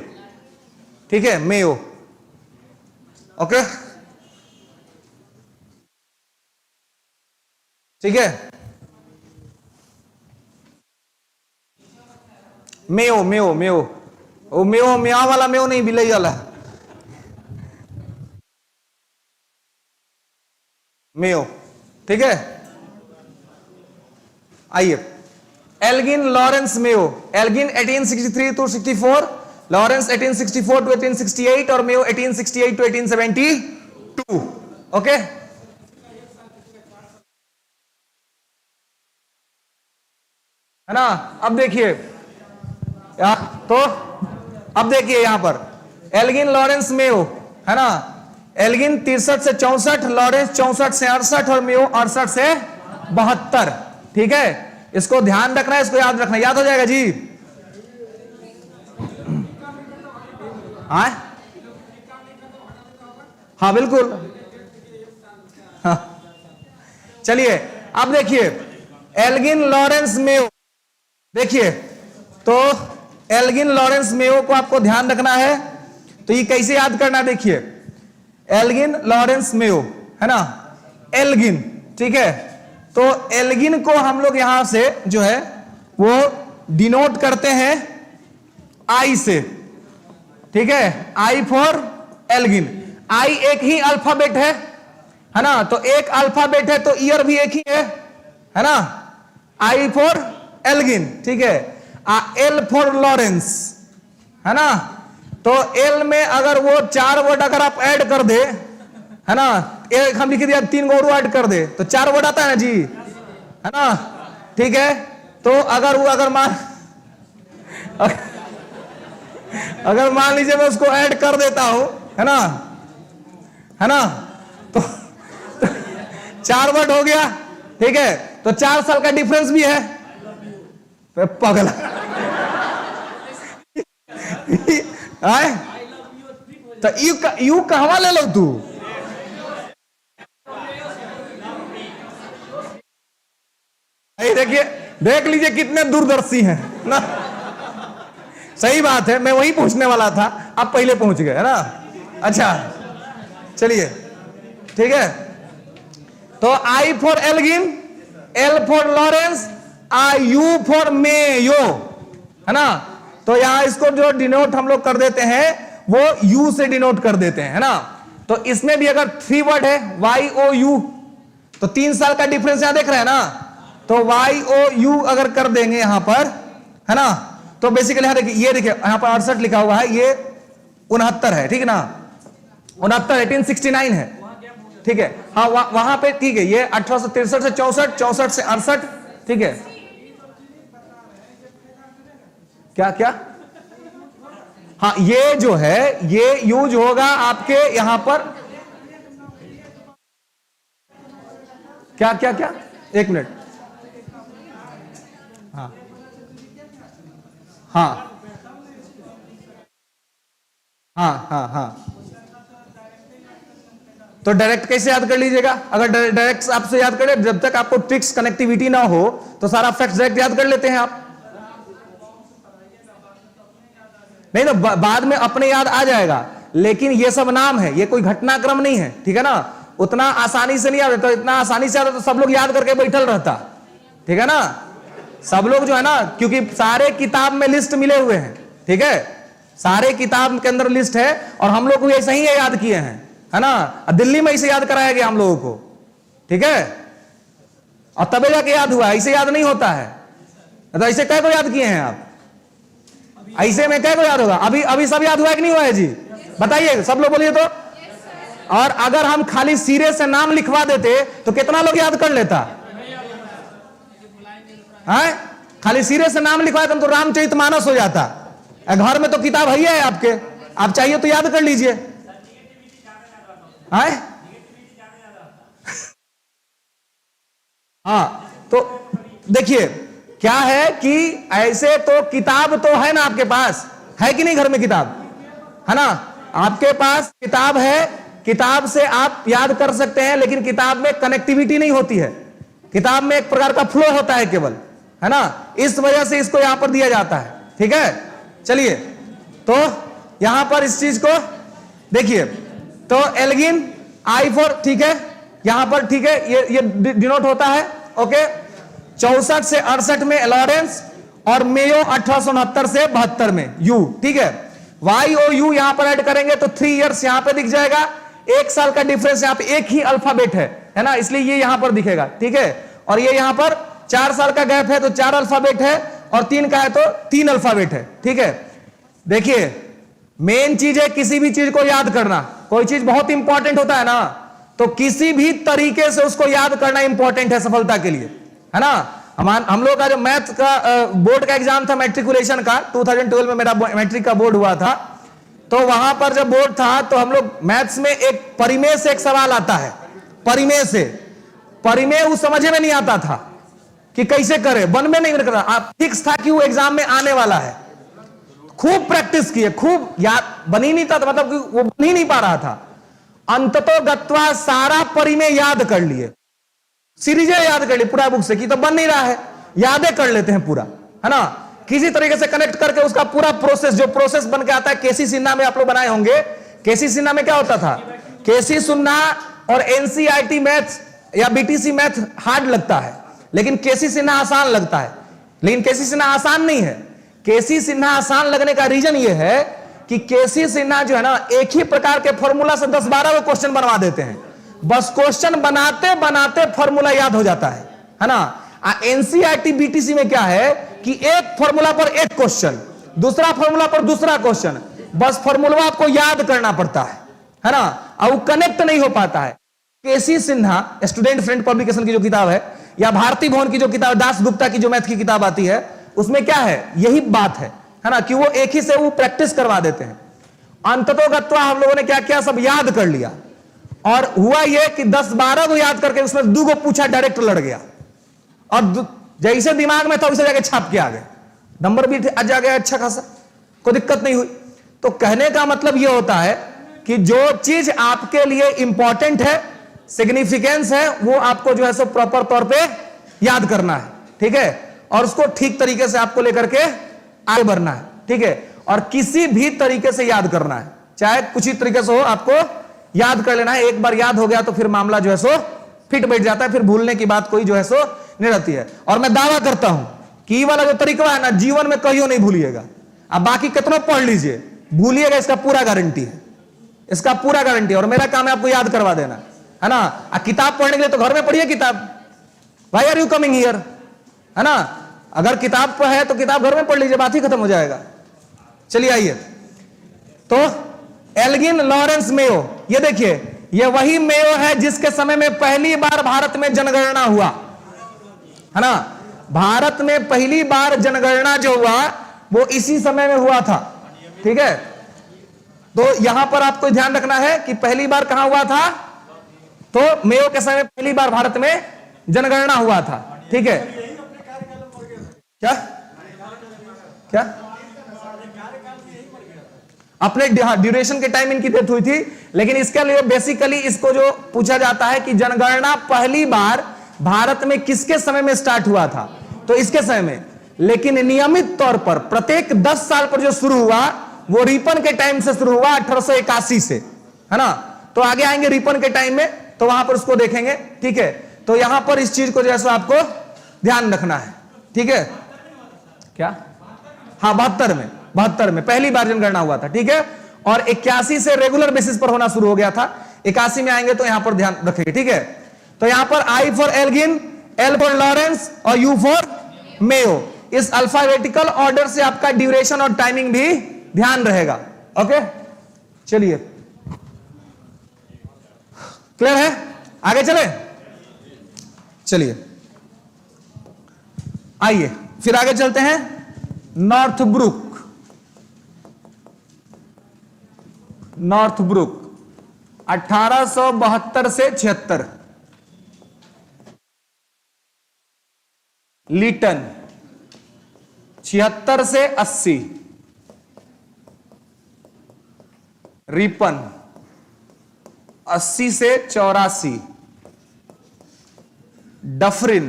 ठीक है, मेयो। ओके, ठीक है। मेयो, मेयो, मेयो, वो मेयो म्याओ वाला मेयो नहीं, बिलई वाला मेयो, ठीक है। आइए, Elgin Lawrence Mayo, Elgin 1863 to 64, Lawrence 1864 to 1868 और मेयो 1868 टू 1872। ओके, है ना। अब देखिए तो अब देखिए यहां पर एल्गिन लॉरेंस मेयो, है ना। एल्गिन 63 से 64, लॉरेंस 64 से 68 और मेयो 68 से 72, ठीक है। इसको ध्यान रखना है, इसको याद रखना, याद हो जाएगा जी। हाँ बिल्कुल, हाँ। चलिए अब देखिए एल्गिन लॉरेंस मेयो, देखिए तो एल्गिन लॉरेंस मेयो को आपको ध्यान रखना है। तो ये कैसे याद करना, देखिए एल्गिन लॉरेंस मेयो, है ना, एल्गिन, ठीक है। तो एल्गिन को हम लोग यहां से जो है वो डिनोट करते हैं आई से, ठीक है, आई फॉर एल्गिन। आई एक ही अल्फाबेट है ना, तो एक अल्फाबेट है तो ईयर भी एक ही है ना। आई फॉर एल्गिन, ठीक है। एल फॉर लॉरेंस, है ना। तो एल में अगर वो 4 वर्ड अगर आप ऐड कर दे, है ना, एक हम लिख दिया 3 गो ऐड कर दे तो 4 वर्ड आता है ना जी, है ना, ठीक है। तो अगर वो अगर मान लीजिए मैं उसको ऐड कर देता हूं, है ना, तो 4 वर्ड हो गया, ठीक है। तो 4 साल का डिफरेंस भी है, पगला तो यू कहवा ले लो तू, देखिए देख लीजिए कितने दूरदर्शी हैं ना। सही बात है, मैं वही पूछने वाला था, आप पहले पहुंच गए, है ना। अच्छा चलिए, ठीक है। तो I for Elgin, L for Lawrence, I U for Mayo, है ना। तो यहां इसको जो डिनोट हम लोग कर देते हैं वो यू से डिनोट कर देते हैं, है ना। तो इसमें भी अगर 3 वर्ड है वाई ओ यू, तो 3 साल का डिफरेंस यहां देख रहे हैं ना। तो वाई ओ यू अगर कर देंगे यहां पर, है ना, तो बेसिकली यहां देखिए, ये देखिए यहां पर 68 लिखा हुआ है, ये 69 है, ठीक है ना, 69 1869 है, ठीक है। हाँ वहां पे ठीक है, ये 1863 से 64, 64 से 68, ठीक है। क्या क्या, हाँ ये जो है ये यूज होगा आपके यहां पर, क्या क्या क्या, एक मिनट, हाँ हाँ हाँ हाँ हाँ। तो डायरेक्ट कैसे याद कर लीजिएगा, अगर डायरेक्ट आपसे याद करें, जब तक आपको ट्रिक्स कनेक्टिविटी ना हो तो सारा फैक्ट डायरेक्ट याद कर लेते हैं आप, नहीं ना, बाद में अपने याद आ जाएगा। लेकिन ये सब नाम है, ये कोई घटनाक्रम नहीं है, ठीक है ना। उतना आसानी से नहीं आता, इतना आसानी से आता तो सब लोग याद करके बैठल रहता, ठीक है ना। सब लोग जो है ना, क्योंकि सारे किताब में लिस्ट मिले हुए हैं, ठीक है, सारे किताब के अंदर लिस्ट है, और हम लोग को ऐसे ही याद किए हैं, है ना। दिल्ली में इसे याद कराया गया हम लोगों को, ठीक है, और तबे जाके याद हुआ, ऐसे याद नहीं होता है। तो ऐसे कै को याद किए हैं आप, ऐसे में कै को याद होगा, अभी सब याद हुआ है कि नहीं हुआ है जी, बताइए सब लोग बोलिए तो। और अगर हम खाली सिरे से नाम लिखवा देते तो कितना लोग याद कर लेता है, खाली सिरे से नाम लिखवा देते तो रामचरितमानस हो जाता। घर में तो किताब है आपके, आप चाहिए तो याद कर लीजिए, है हाँ। तो देखिए क्या है कि ऐसे तो किताब तो है ना आपके पास, है कि नहीं, घर में किताब है ना, आपके पास किताब है, किताब से आप याद कर सकते हैं, लेकिन किताब में कनेक्टिविटी नहीं होती है, किताब में एक प्रकार का फ्लो होता है केवल, है ना, इस वजह से इसको यहां पर दिया जाता है। ठीक है, चलिए तो यहां पर इस चीज को देखिए, तो एल्गिन I4, ठीक है, यहां पर ठीक है, ये डिनोट होता है। ओके, 64 से 68 में लॉरेंस और मेयो 1869 से 72 में यू। ठीक है, वाई और यू यहां पर ऐड करेंगे तो 3 इयर्स यहां पर दिख जाएगा, 1 साल का डिफरेंस, यहां पे एक ही अल्फाबेट है ना, इसलिए ये यहां पर दिखेगा। ठीक है, और ये यहां पर 4 साल का गैप है तो 4 अल्फाबेट है, और 3 का है तो 3 अल्फाबेट है। ठीक है, देखिए मेन चीज है किसी भी चीज को याद करना, कोई चीज बहुत इंपॉर्टेंट होता है ना, तो किसी भी तरीके से उसको याद करना इंपॉर्टेंट है सफलता के लिए, है ना। हम लोग का जो मैथ का बोर्ड का एग्जाम था, मैट्रिकुलेशन का, 2012 में मेरा मैट्रिक का बोर्ड हुआ था, तो वहां पर जब बोर्ड था तो हम लोग मैथ्स में एक परिमेय से एक सवाल आता है, परिमेय से, परिमेय वो समझे में नहीं आता था कि कैसे करें, वन में नहीं करता, आप फिक्स था कि वो एग्जाम में आने वाला है, खूब प्रैक्टिस किए, खूब याद, बन ही नहीं था, मतलब कि वो बन ही नहीं पा रहा था, अंततो गत्वा सारा परिमेय याद कर लिए, सीरीजें याद कर ली पूरा बुक से, कि तो बन नहीं रहा है, यादें कर लेते हैं पूरा, है ना, किसी तरीके से कनेक्ट करके उसका पूरा प्रोसेस, जो प्रोसेस बन के आता है। केसी सिन्हा में आप लोग बनाए होंगे, केसी सिन्हा में क्या होता था, केसी सिन्हा और एनसीईआरटी मैथ या बीटीसी मैथ हार्ड लगता है, लेकिन केसी सिन्हा आसान लगता है, लेकिन केसी सिन्हा आसान नहीं है। केसी सिन्हा आसान लगने का रीजन ये है कि केसी सिन्हा जो है ना, एक ही प्रकार के फॉर्मूला से 10-12 को क्वेश्चन बनवा देते हैं, बस क्वेश्चन बनाते बनाते फॉर्मूला याद हो जाता है ना। एनसीईआरटी बीटीसी में क्या है कि एक फॉर्मूला पर एक क्वेश्चन, दूसरा फॉर्मूला पर दूसरा क्वेश्चन, बस फॉर्मूला आपको याद करना पड़ता है ना, और वो कनेक्ट नहीं हो पाता है। केसी सिन्हा स्टूडेंट फ्रेंड पब्लिकेशन की जो किताब है, या भारती भवन की जो किताब, दास गुप्ता की जो मैथ की किताब आती है, उसमें क्या है, यही बात है ना, कि वो एक ही से वो प्रैक्टिस करवा देते हैं। अंततोगत्वा हम लोगों ने क्या किया, सब याद कर लिया, और हुआ ये कि 10-12 को याद करके उसमें 2 को पूछा, डायरेक्ट लड़ गया, और जैसे दिमाग में था उसे जाके छाप के आ गए, नंबर भी आ गया अच्छा खासा, कोई दिक्कत नहीं हुई। तो कहने का मतलब यह होता है कि जो चीज आपके लिए इंपॉर्टेंट है, सिग्निफिकेंस है, वो आपको जो है सो प्रॉपर तौर पे याद करना है। ठीक है, और उसको ठीक तरीके से आपको लेकर के आगे बढ़ना है। ठीक है, और किसी भी तरीके से याद करना है, चाहे कुछ ही तरीके से हो, आपको याद कर लेना है। एक बार याद हो गया तो फिर मामला जो है सो फिट बैठ जाता है, फिर भूलने की बात कोई जो है सो नहीं रहती है। और मैं दावा करता हूं कि ये वाला जो तरीका है ना, जीवन में कहियो नहीं भूलिएगा। अब बाकी कितना पढ़ लीजिए, भूलिएगा, इसका पूरा गारंटी है, इसका पूरा गारंटी है। और मेरा काम है आपको याद करवा देना, है ना। किताब पढ़ने के लिए तो घर में पढ़िए किताब, why are you coming here, है ना। अगर किताब पर है तो किताब घर में पढ़ लीजिए, बात ही खत्म हो जाएगा। चलिए आइए, तो एल्गिन लॉरेंस मेयो, ये देखिए, ये वही मेयो है जिसके समय में पहली बार भारत में जनगणना हुआ, है ना। भारत में पहली बार जनगणना जो हुआ वो इसी समय में हुआ था। ठीक है, तो यहां पर आपको ध्यान रखना है कि पहली बार कहां हुआ था, तो मेयो के समय पहली बार भारत में जनगणना हुआ था। ठीक है, क्या क्या अपने ड्यूरेशन के टाइम इनकी डेथ हुई थी, लेकिन इसके लिए बेसिकली इसको जो पूछा जाता है कि जनगणना पहली बार भारत में किसके समय में स्टार्ट हुआ था, तो इसके समय में। लेकिन नियमित तौर पर प्रत्येक 10 साल पर जो शुरू हुआ वो रिपन के टाइम से शुरू हुआ, 1881 से, है ना। तो आगे आएंगे रिपन के टाइम में, तो वहां पर उसको देखेंगे। ठीक है, तो यहां पर इस चीज को जैसा आपको ध्यान रखना है। ठीक है, क्या, हाँ 72 में पहली बार जनगणना हुआ था। ठीक है, और 81 से रेगुलर बेसिस पर होना शुरू हो गया था, 81 में आएंगे तो यहां पर ध्यान रखेंगे। ठीक है, तो यहां पर I for Elgin, L for Lawrence और U फॉर मेयो, इस अल्फाबेटिकल ऑर्डर से आपका ड्यूरेशन और टाइमिंग भी ध्यान रहेगा। ओके, चलिए क्लियर है, आगे चले, चलिए आइए फिर आगे चलते हैं। नॉर्थब्रुक, नॉर्थब्रुक 1872 से 76, लीटन 76 से 80, रिपन 80 से 84, डफरिन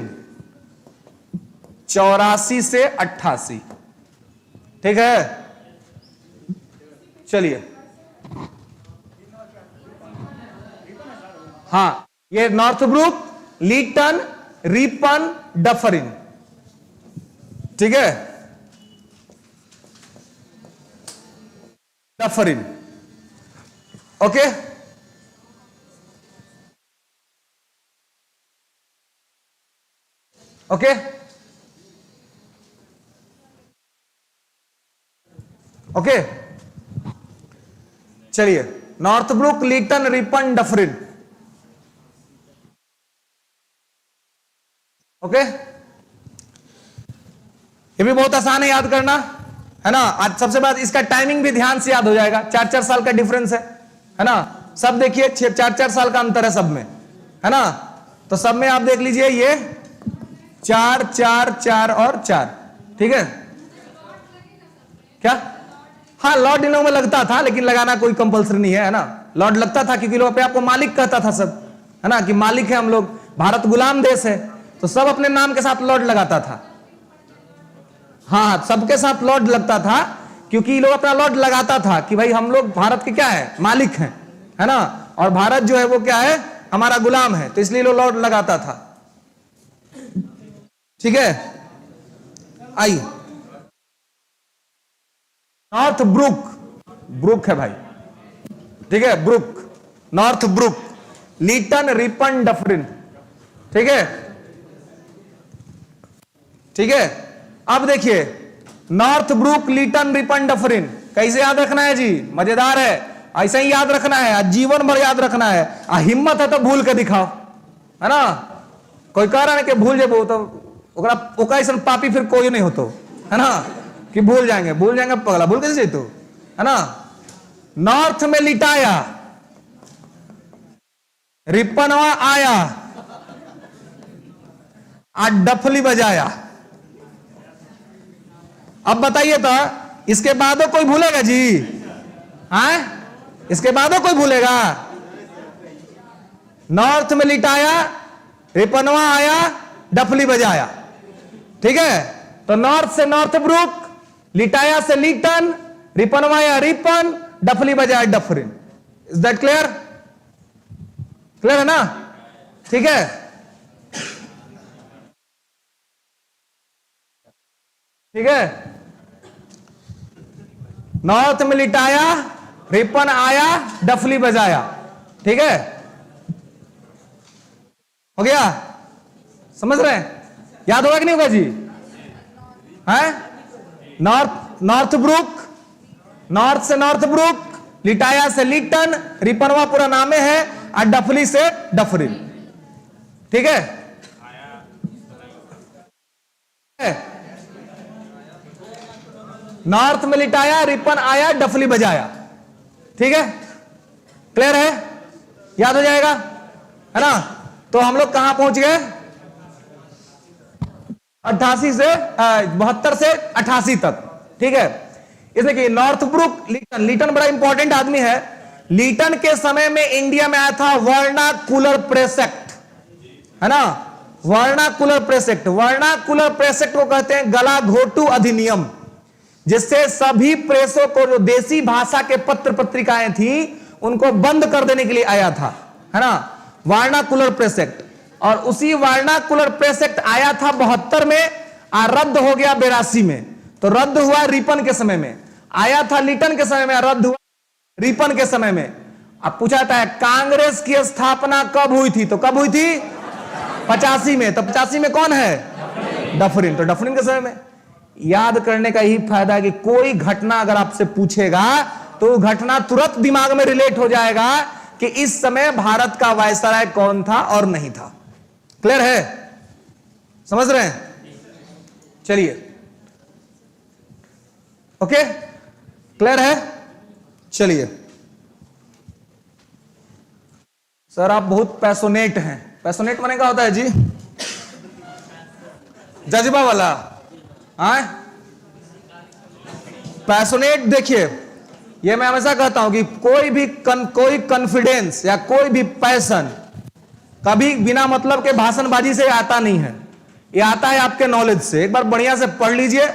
84 से 88। ठीक है, चलिए। हाँ, ये नॉर्थब्रुक, लीटन, रिपन, डफरिन। ठीक है, डफरिन। Okay, okay, okay. चलिए, Northbrook, Lytton, Ripon, Dufferin. Okay, ये भी बहुत आसान है याद करना, है ना। आज सबसे बाद इसका टाइमिंग भी ध्यान से याद हो जाएगा। 4-4 साल का डिफरेंस है ना। सब देखिए 4-4 साल का अंतर है सब में, है ना। तो सब में आप देख लीजिए ये 4 4 4 और 4। ठीक है, क्या? हाँ, लॉर्ड इन लोगों में लगता था, लेकिन लगाना कोई कंपलसरी नहीं है ना। लॉर्ड लगता था क्योंकि लोग अपने आप को मालिक कहता था सब, है ना, कि मालिक है हम लोग, भारत गुलाम देश है, तो सब अपने नाम के साथ लॉर्ड लगाता था। हाँ, सबके साथ लॉर्ड लगता था क्योंकि लोग अपना लॉर्ड लगाता था कि भाई हम लोग भारत के क्या है, मालिक हैं, है ना, और भारत जो है वो क्या है, हमारा गुलाम है, तो इसलिए लोग लॉर्ड लगाता था। ठीक है, आइए। नॉर्थ ब्रुक, ब्रुक है भाई, ठीक है, Brook, Northbrook, Lytton, Ripon, Dufferin. ठीक है, ठीक है। अब देखिए, Northbrook, Lytton, Ripon, Dufferin कैसे याद रखना है जी? मजेदार है, ऐसा ही याद रखना है, जीवन भर याद रखना है। हिम्मत है तो भूल के दिखाओ, है ना। कोई कह रहा है कि भूल जेबो तो ओकरा ऐसा पापी फिर कोई नहीं होतो, है ना, कि भूल जाएंगे पगला, भूल कैसे तो, है ना। नॉर्थ में लिटाया, रिपनवा आया, आज डफली बजाया। अब बताइए तो इसके बाद कोई भूलेगा जी? हाँ, इसके बाद कोई भूलेगा? नॉर्थ में लिटाया, रिपनवा आया, डफली बजाया। ठीक है, तो नॉर्थ से नॉर्थ ब्रुक, लिटाया से लीटन, रिपनवा आया रिपन, डफली बजाया Dufferin. Is that clear? Clear है ना? ठीक है, ठीक है। नॉर्थ में लिटाया, रिपन आया, डफली बजाया। ठीक है, हो गया? समझ रहे हैं? याद होगा कि नहीं होगा जी? है नॉर्थ ब्रुक, नॉर्थ से नॉर्थ ब्रुक, लिटाया से लीटन, रिपनवा पूरा नामे है, और डफली से डफरिन। ठीक है, नॉर्थ में लिटाया, रिपन आया, डफली बजाया। ठीक है, क्लियर है? याद हो जाएगा, है ना। तो हम लोग कहां पहुंच गए? 88 से 72 से 88 तक। ठीक है, इसलिए कि नॉर्थ ब्रुक, लीटन, लीटन बड़ा इंपॉर्टेंट आदमी है। लीटन के समय में इंडिया में आया था वर्नाकुलर प्रेस एक्ट, है ना। Vernacular press act, vernacular press act को कहते हैं गला घोटू अधिनियम, जिससे सभी प्रेसों को, जो देसी भाषा के पत्र पत्रिकाएं थी, उनको बंद कर देने के लिए आया था, है ना, वर्नाकुलर प्रेस एक्ट। और उसी वर्नाकुलर प्रेस एक्ट आया था 72 में, और रद्द हो गया 82 में। तो रद्द हुआ रिपन के समय में, आया था लीटन के समय में, रद्द हुआ रिपन के समय में। अब पूछा जाता है कांग्रेस की स्थापना कब हुई थी? तो कब हुई थी? 85 में। तो 85 में कौन है? डफरिन। तो डफरिन के समय में। याद करने का यही फायदा है कि कोई घटना अगर आपसे पूछेगा तो घटना तुरंत दिमाग में रिलेट हो जाएगा कि इस समय भारत का वायसराय कौन था और नहीं था। क्लियर है? समझ रहे हैं? चलिए, ओके, क्लियर है? चलिए सर, आप बहुत पैशनेट हैं। पैशनेट माने क्या होता है जी? जज्बा वाला। हाँ, पैशनेट देखिए, ये मैं हमेशा कहता हूं कि कोई कॉन्फिडेंस या कोई भी पैशन कभी बिना मतलब के भाषणबाजी से आता नहीं है, ये आता है आपके नॉलेज से। एक बार बढ़िया से पढ़ लीजिए।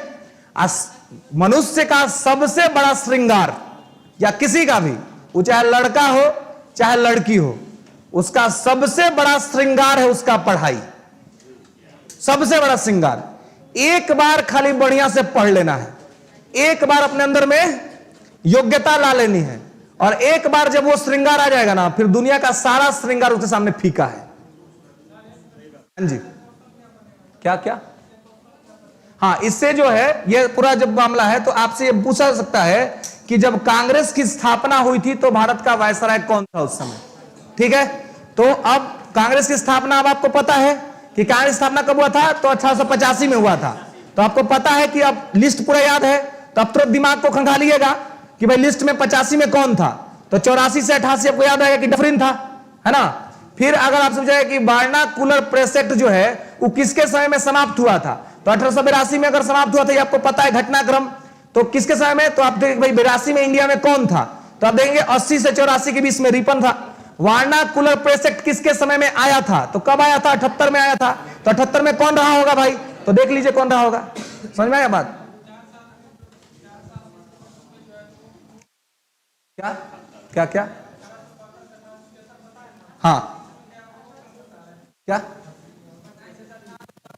मनुष्य का सबसे बड़ा श्रृंगार या किसी का भी, वो चाहे लड़का हो चाहे लड़की हो, उसका सबसे बड़ा श्रृंगार है उसका पढ़ाई, सबसे बड़ा श्रृंगार। एक बार खाली बढ़िया से पढ़ लेना है, एक बार अपने अंदर में योग्यता ला लेनी है, और एक बार जब वो श्रृंगार आ जाएगा ना, फिर दुनिया का सारा श्रृंगार उसके सामने फीका है। हाँ जी, क्या क्या? हाँ, इससे जो है ये पूरा जब मामला है तो आपसे ये पूछा सकता है कि जब कांग्रेस की स्थापना हुई थी तो भारत का वायसराय कौन था उस समय? ठीक है, तो अब कांग्रेस की स्थापना, अब आपको पता है कि कांग्रेस स्थापना कब हुआ था? तो 1885 में हुआ था। तो आपको पता है कि अब लिस्ट पूरा याद है, तो अब तुरंत दिमाग को खंगालिएगा कि भाई लिस्ट में 85 में कौन था? तो 84 से 88 आपको याद आएगा कि डफरिन था, है ना। फिर अगर आप समझाए कि वर्नाकुलर प्रेस एक्ट जो है वो किसके समय में समाप्त हुआ था? तो 1882 में अगर समाप्त हुआ था, ये आपको पता है घटनाक्रम। तो किसके समय में? तो आप देखेंगे भाई 82 में इंडिया में कौन था? तो आप देखेंगे 80 से 84 के बीच में रिपन था। वर्नाकुलर प्रेस एक्ट किसके समय में आया था? तो कब आया था? 78 में आया था। तो 78 में कौन रहा होगा भाई? तो देख लीजिए कौन रहा होगा। समझ में आया बात? क्या क्या क्या? हाँ, क्या?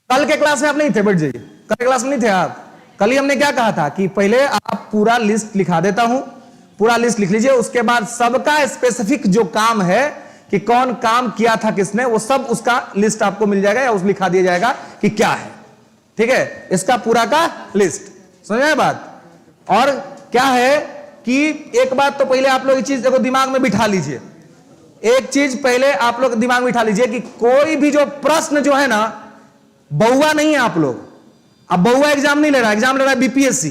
कल के क्लास में आप नहीं थे, बैठ जाइए। कल के क्लास में नहीं थे आप। कल ही हमने क्या कहा था कि पहले आप पूरा लिस्ट लिखा देता हूं, पूरा लिस्ट लिख लीजिए, उसके बाद सबका स्पेसिफिक जो काम है कि कौन काम किया था किसने, वो सब उसका लिस्ट आपको मिल जाएगा या उस लिखा दिया जाएगा कि क्या है। ठीक है, इसका पूरा का लिस्ट। समझ में बात? और क्या है कि एक बात तो पहले आप लोग ये चीज देखो दिमाग में बिठा लीजिए, एक चीज पहले आप लोग दिमाग में बिठा लीजिए कि कोई भी जो प्रश्न जो है ना, बहुआ नहीं है आप लोग। अब बहुआ एग्जाम नहीं ले रहा, एग्जाम ले रहा है बीपीएससी।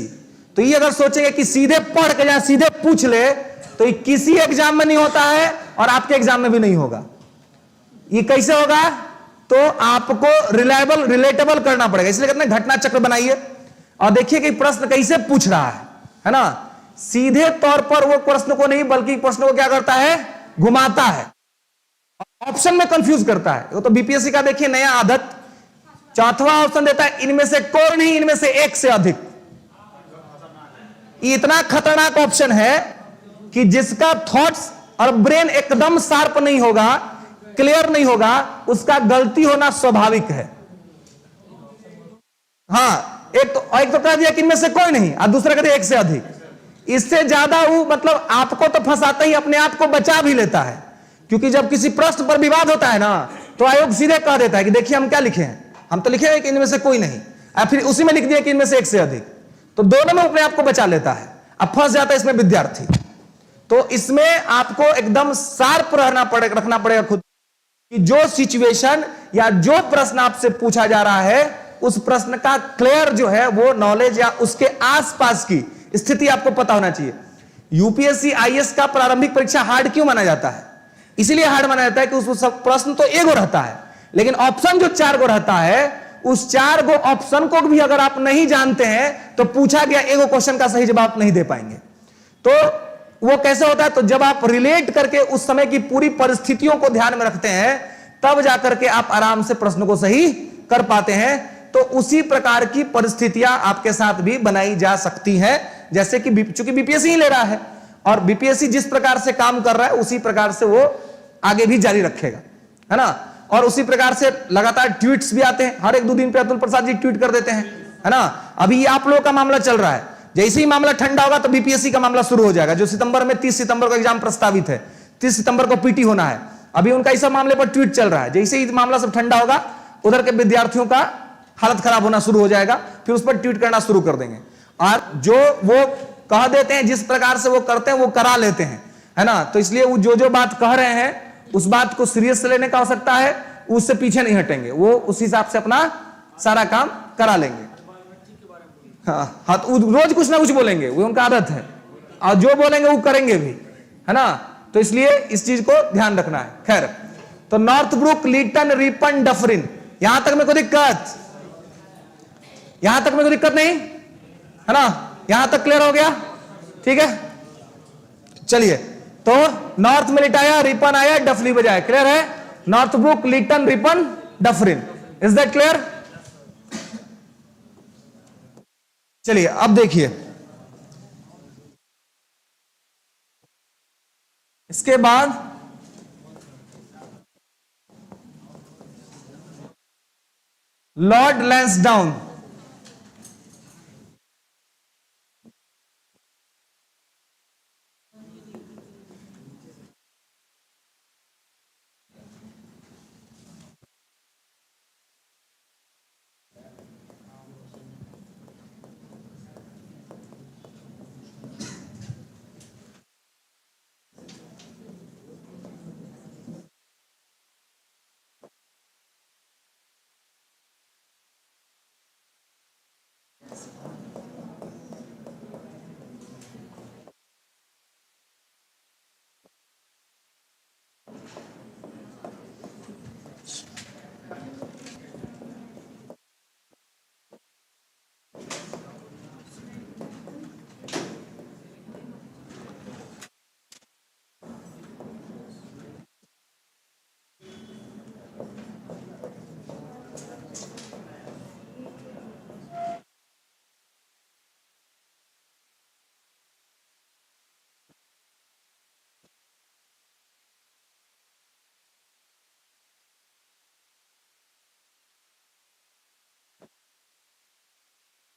तो ये अगर सोचेंगे कि सीधे पढ़ के या सीधे पूछ ले, तो ये किसी एग्जाम में नहीं होता है और आपके एग्जाम में भी नहीं होगा। ये कैसे होगा? तो आपको रिलेटेबल करना पड़ेगा। इसलिए कहते हैं घटना चक्र बनाइए और देखिए कि प्रश्न कैसे पूछ रहा है ना। सीधे तौर पर वो प्रश्न को नहीं, बल्कि प्रश्न को क्या करता है? घुमाता है, ऑप्शन में कंफ्यूज करता है। वो तो बीपीएससी का देखिए नया आदत, चौथा ऑप्शन देता है इनमें से कोई नहीं, इनमें से एक से अधिक। इतना खतरनाक ऑप्शन है कि जिसका थॉट्स और ब्रेन एकदम शार्प नहीं होगा, क्लियर नहीं होगा, उसका गलती होना स्वाभाविक है। हाँ, एक तो कह दिया कि इनमें से कोई नहीं, और दूसरा कह दिया एक से अधिक। इससे ज्यादा वो मतलब आपको तो फंसाता ही, अपने आप को बचा भी लेता है। क्योंकि जब किसी प्रश्न पर विवाद होता है ना, तो आयोग सीधे कह देता है कि देखिए हम क्या लिखे हैं, हम तो लिखे हैं कि इनमें से कोई नहीं, और फिर उसी में लिख दिया कि इनमें से एक से अधिक। तो दोनों में अपने आप को बचा लेता है, अब फंस जाता है इसमें विद्यार्थी। तो इसमें आपको एकदम शार्प रखना पड़ेगा खुद कि जो सिचुएशन या जो प्रश्न आपसे पूछा जा रहा है, उस प्रश्न का क्लियर जो है वो नॉलेज या उसके आसपास की स्थिति आपको पता होना चाहिए। यूपीएससी आईएएस का प्रारंभिक परीक्षा हार्ड क्यों माना जाता है? इसीलिए हार्ड माना जाता है कि उस सब प्रश्न तो एगो रहता है, लेकिन ऑप्शन जो 4 गो रहता है, उस 4 गो ऑप्शन को भी अगर आप नहीं जानते हैं तो पूछा गया एगो क्वेश्चन का सही जवाब नहीं दे पाएंगे। तो वो कैसे होता है? तो जब आप रिलेट करके उस समय की पूरी परिस्थितियों को ध्यान में रखते हैं, तब जाकर के आप आराम से प्रश्न को सही कर पाते हैं। तो उसी प्रकार की परिस्थितियां आपके साथ भी बनाई जा सकती हैं, जैसे कि चूंकि बीपीएससी ही ले रहा है और बीपीएससी जिस प्रकार से काम कर रहा है उसी प्रकार से वो आगे भी जारी रखेगा, है ना। और उसी प्रकार से लगातार ट्वीट्स भी आते हैं, हर 1-2 दिन पे अतुल प्रसाद जी ट्वीट कर देते हैं, है ना। अभी आप लोगों का मामला चल रहा है, जैसे ही मामला ठंडा होगा तो बीपीएससी का मामला शुरू हो जाएगा। जो सितंबर में 30 सितंबर को एग्जाम प्रस्तावित है, 30 सितंबर को पीटी होना है, अभी उनका इस मामले पर ट्वीट चल रहा है। जैसे ही मामला सब ठंडा होगा, उधर के विद्यार्थियों का हालत खराब होना शुरू हो जाएगा, फिर उस पर ट्वीट करना शुरू कर देंगे। और जो वो कह देते हैं, जिस प्रकार से वो करते हैं, वो करा लेते हैं, है ना। तो इसलिए वो जो बात कह रहे हैं उस बात को सीरियस लेने का आवश्यकता है, उससे पीछे नहीं हटेंगे, वो उस हिसाब से अपना सारा काम करा लेंगे। हाँ, तो रोज कुछ ना कुछ बोलेंगे, वो उनका आदत है, और जो बोलेंगे वो करेंगे भी, है ना। तो इसलिए इस चीज को ध्यान रखना है। खैर, तो नॉर्थब्रुक, लीटन, रिपन, डफरिन, यहां तक में कोई दिक्कत? यहां तक में कोई दिक्कत नहीं, है ना। यहां तक क्लियर हो गया? ठीक है, चलिए, तो नॉर्थ में लिटाया, रिपन आया, डफली बजाया। क्लियर है? Northbrook, Lytton, Ripon, Dufferin. Is that clear? चलिए अब देखिए, इसके बाद लॉर्ड लैंसडाउन।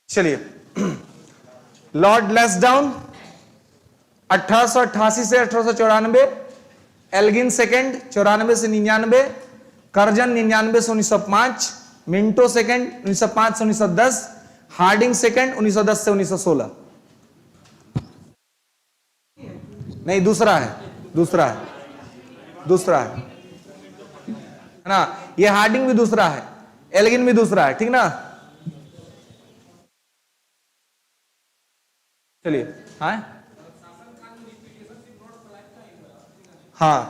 चलिए, लॉर्ड लैंसडाउन 1888 से 1894, एल्गिन सेकेंड 94 से 99, कर्जन 99 से 1905, मिंटो सेकेंड 1905 से 1910, हार्डिंग सेकेंड 1910 से 1916। नहीं, दूसरा है, दूसरा है ना? ये हार्डिंग भी दूसरा है, एल्गिन भी दूसरा है, ठीक ना? चलिए, हाँ,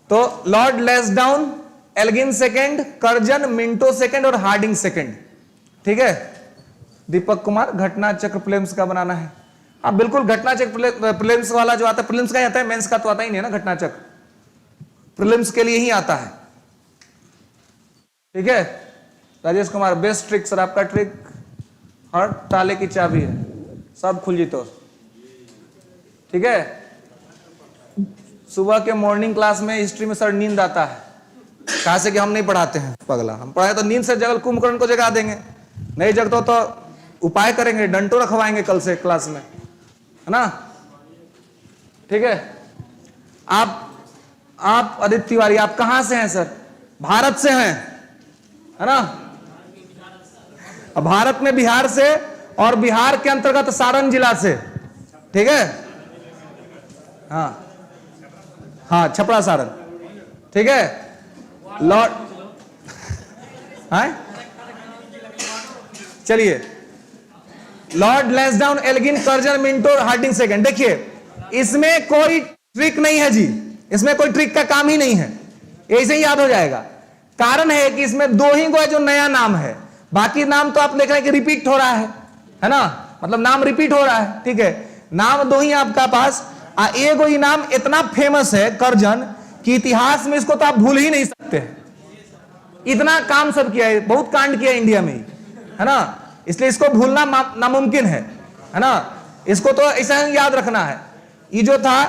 तो Lord Lansdowne, Elgin second, Curzon, Minto second और हार्डिंग सेकेंड। ठीक है? दीपक कुमार, घटना चक्र प्रीलिम्स का बनाना है। हाँ बिल्कुल, घटना चक्र प्रीलिम्स वाला जो आता है, प्रीलिम्स का ही आता है, मेंस का तो आता ही नहीं है ना। घटना चक्र प्रीलिम्स के लिए ही आता है। ठीक है? Rajesh Kumar, best trick sir आपका। ट्रिक हर ताले की चाबी है, सब खुल जी तो। ठीक है? सुबह के मॉर्निंग क्लास में हिस्ट्री में सर नींद आता है, कहा से कि हम नहीं पढ़ाते हैं पगला। हम पढ़ाए तो नींद से जगल कुंभकर्ण को जगा देंगे, नहीं जगतो तो उपाय करेंगे, डंटो रखवाएंगे कल से क्लास में, है ना? ठीक है? आप आदित्य तिवारी, आप कहां से हैं सर? भारत से हैं, है ना? भारत में बिहार से, और बिहार के अंतर्गत सारण जिला से। ठीक है? हाँ, छपरा सारण। ठीक है? लॉर्ड, चलिए, Lord Lansdowne, Elgin, Curzon, Minto, Hardinge second. देखिए, इसमें कोई ट्रिक नहीं है जी, इसमें कोई ट्रिक का काम ही नहीं है, ऐसे ही याद हो जाएगा। कारण है कि इसमें दो ही को है जो नया नाम है, बाकी नाम तो आप देख रहे हैं कि रिपीट हो रहा है ना? मतलब नाम रिपीट हो रहा है। ठीक है? नाम दो ही आपका पास, एगो ही नाम इतना फेमस है कर्जन कि इतिहास में इसको तो आप भूल ही नहीं सकते। इतना काम सब किया है, बहुत कांड किया इंडिया में, है ना? इसलिए इसको भूलना नामुमकिन है ना? इसको तो ऐसा याद रखना है। ये जो था,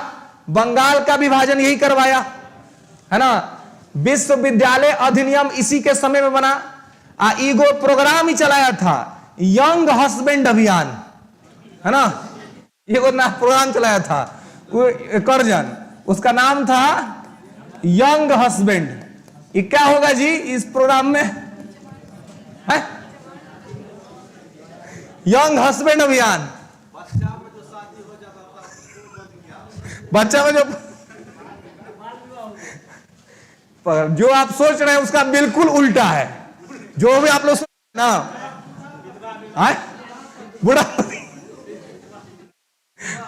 बंगाल का विभाजन यही करवाया, है ना? विश्वविद्यालय अधिनियम इसी के समय में बना। ईगो प्रोग्राम ही चलाया था, यंग हस्बैंड अभियान, है ना? ये प्रोग्राम चलाया था कर्जन, उसका नाम था यंग हस्बैंड। ये क्या होगा जी इस प्रोग्राम में? है यंग हस्बैंड अभियान। बच्चा में जो आप सोच रहे हैं उसका बिल्कुल उल्टा है। जो भी आप लोग ना,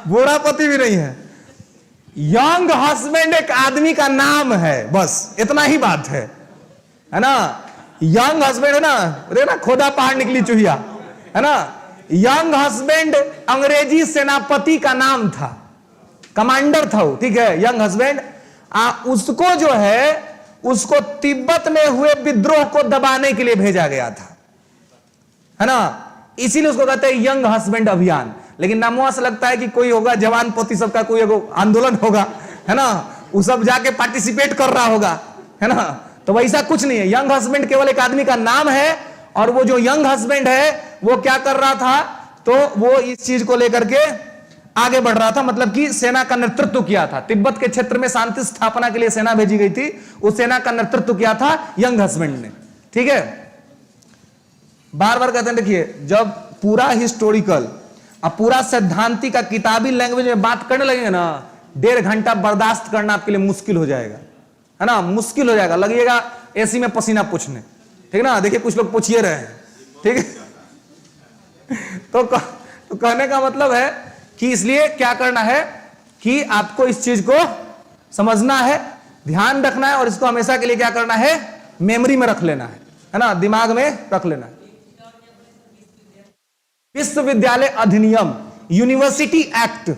बूढ़ापति भी नहीं है। यंग हस्बैंड एक आदमी का नाम है, बस इतना ही बात है ना? यंग हस्बैंड, है ना? अरे ना, खोदा पहाड़ निकली चूहिया, है ना? यंग हस्बैंड अंग्रेजी सेनापति का नाम था, कमांडर था वो, ठीक है, यंग हस्बैंड। उसको जो है उसको तिब्बत में हुए विद्रोह को दबाने के लिए भेजा गया था, है ना, इसीलिए उसको कहते हैं यंग हस्बैंड अभियान। लेकिन नामुआ से लगता है कि कोई होगा जवान पोती सबका कोई आंदोलन होगा, है ना, वो सब जाके पार्टिसिपेट कर रहा होगा, है ना। तो वैसा कुछ नहीं है, यंग हस्बैंड केवल एक आदमी का नाम है। और वो जो यंग हस्बैंड है वो क्या कर रहा था, तो वो इस चीज को लेकर के आगे बढ़ रहा था, मतलब कि सेना का नेतृत्व किया था। तिब्बत के क्षेत्र में शांति स्थापना के लिए सेना भेजी गई थी, उस सेना का नेतृत्व किया था यंग हस्बैंड ने, ठीक है। बार बार कहते हैं, देखिए जब पूरा हिस्टोरिकल अब पूरा सैद्धांतिक का किताबी लैंग्वेज में बात करने लगेंगे ना, 1.5 घंटा बर्दाश्त करना आपके लिए मुश्किल हो जाएगा, है ना, मुश्किल हो जाएगा, लगेगा एसी में पसीना पूछने, ठीक ना। देखिए कुछ लोग पूछिए रहे हैं, ठीक है। तो कहने का मतलब है कि इसलिए क्या करना है कि आपको इस चीज को समझना है, ध्यान रखना है, और इसको हमेशा के लिए क्या करना है, मेमोरी में रख लेना है ना, दिमाग में रख लेना है। विश्वविद्यालय अधिनियम, यूनिवर्सिटी एक्ट,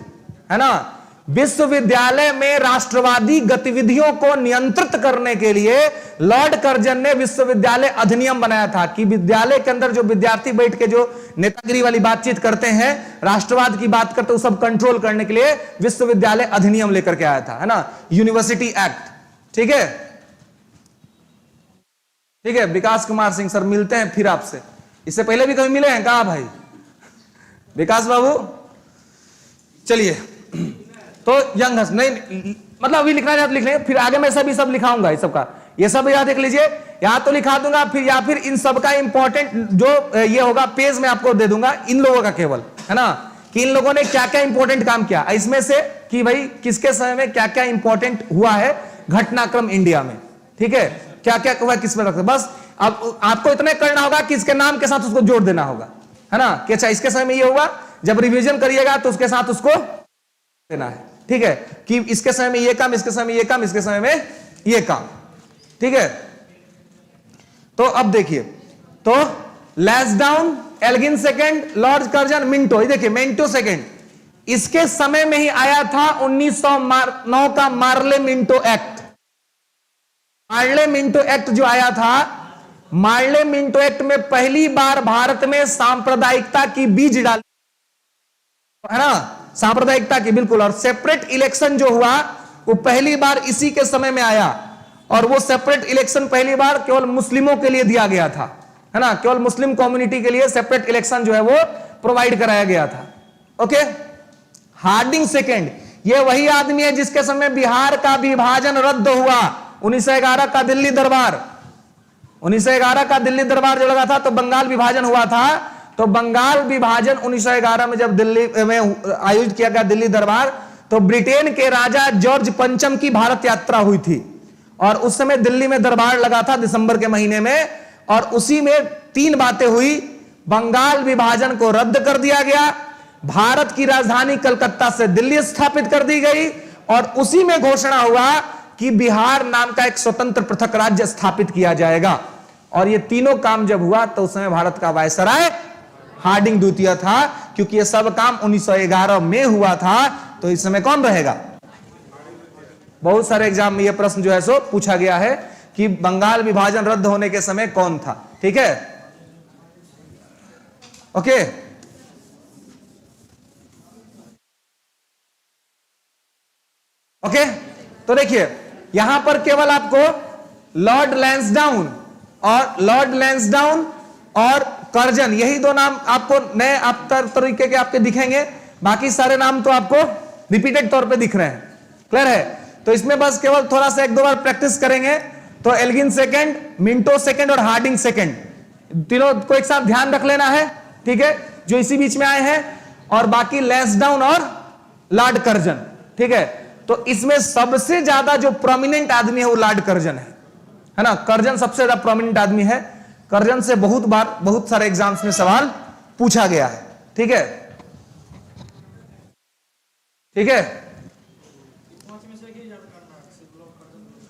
है ना, विश्वविद्यालय में राष्ट्रवादी गतिविधियों को नियंत्रित करने के लिए लॉर्ड कर्जन ने विश्वविद्यालय अधिनियम बनाया था कि विद्यालय के अंदर जो विद्यार्थी बैठ के जो नेतागिरी वाली बातचीत करते हैं, राष्ट्रवाद की बात करते, वो सब कंट्रोल करने के लिए विश्वविद्यालय अधिनियम लेकर के आया था, है ना, यूनिवर्सिटी एक्ट, ठीक है। ठीक है, विकास कुमार सिंह सर मिलते हैं फिर आपसे, इससे पहले भी कभी मिले हैं कहा भाई विकास बाबू? चलिए, तो यंग नहीं, मतलब अभी लिखना चाहते लिख लेंगे, फिर आगे मैं सब लिखाऊंगा, ये सबका, ये सब याद देख लीजिए, यहां तो लिखा दूंगा, फिर या फिर इन सबका इंपॉर्टेंट जो ये होगा पेज में आपको दे दूंगा, इन लोगों का केवल, है ना, कि इन लोगों ने क्या क्या इंपॉर्टेंट काम किया इसमें से, कि भाई किसके समय में क्या क्या इंपॉर्टेंट हुआ है घटनाक्रम इंडिया में, ठीक है, क्या क्या हुआ किसमें रखते, बस अब आपको इतना करना होगा कि इसके नाम के साथ उसको जोड़ देना होगा, है ना, कि अच्छा इसके समय में ये हुआ, जब रिवीजन करिएगा तो उसके साथ उसको देना है, ठीक है, कि इसके समय में ये काम, इसके समय में ये काम, इसके समय में ये काम, ठीक है। तो अब देखिए, तो Lansdowne, Elgin second, Lord Curzon, Minto, ये देखिए मिंटो सेकंड, इसके समय में ही आया था 1909 का Morley Minto act. Morley Minto act जो आया था, मार्ले मिंटो एक्ट में पहली बार भारत में सांप्रदायिकता की बीज डाली, है ना, सांप्रदायिकता की, बिल्कुल। और सेपरेट इलेक्शन जो हुआ वो पहली बार इसी के समय में आया, और वो सेपरेट इलेक्शन पहली बार केवल मुस्लिमों के लिए दिया गया था, है ना, केवल मुस्लिम कम्युनिटी के लिए सेपरेट इलेक्शन जो है वो प्रोवाइड कराया गया था, ओके। हार्डिंग सेकंड, ये वही आदमी है जिसके समय बिहार का विभाजन रद्द हुआ, 1911 का दिल्ली दरबार, 1911 का दिल्ली दरबार जो लगा था, तो बंगाल विभाजन हुआ था, तो बंगाल विभाजन 1911 में जब दिल्ली में आयोजित किया गया दिल्ली दरबार, तो ब्रिटेन के राजा जॉर्ज पंचम की भारत यात्रा हुई थी, और उस समय दिल्ली में दरबार लगा था दिसंबर के महीने में, और उसी में 3 बातें हुई, बंगाल विभाजन को रद्द कर दिया गया, भारत की राजधानी कलकत्ता से दिल्ली स्थापित कर दी गई, और उसी में घोषणा हुआ कि बिहार नाम का एक स्वतंत्र पृथक राज्य स्थापित किया जाएगा। और ये तीनों काम जब हुआ तो उस समय भारत का वायसराय हार्डिंग द्वितीय था, क्योंकि ये सब काम 1911 में हुआ था, तो इस समय कौन रहेगा? बहुत सारे एग्जाम में ये प्रश्न जो है सो पूछा गया है कि बंगाल विभाजन रद्द होने के समय कौन था, ठीक है, ओके। ओके, तो देखिए यहां पर केवल आपको लॉर्ड लैंसडाउन और कर्जन, यही 2 नाम आपको नए तरीके के आपके दिखेंगे, बाकी सारे नाम तो आपको रिपीटेड तौर पे दिख रहे हैं, क्लियर है। तो इसमें बस केवल थोड़ा सा 1-2 बार प्रैक्टिस करेंगे, तो एल्गिन सेकंड, मिंटो सेकंड और हार्डिंग सेकंड, तीनों को एक साथ ध्यान रख लेना है, ठीक है, जो इसी बीच में आए हैं, और बाकी लैंसडाउन और लॉर्ड कर्जन, ठीक है। तो इसमें सबसे ज्यादा जो प्रोमिनेंट आदमी है वो लॉर्ड कर्जन है ना, कर्जन सबसे ज्यादा प्रोमिनेंट आदमी है, कर्जन से बहुत बार बहुत सारे एग्जाम्स में सवाल पूछा गया है, ठीक है, ठीक है।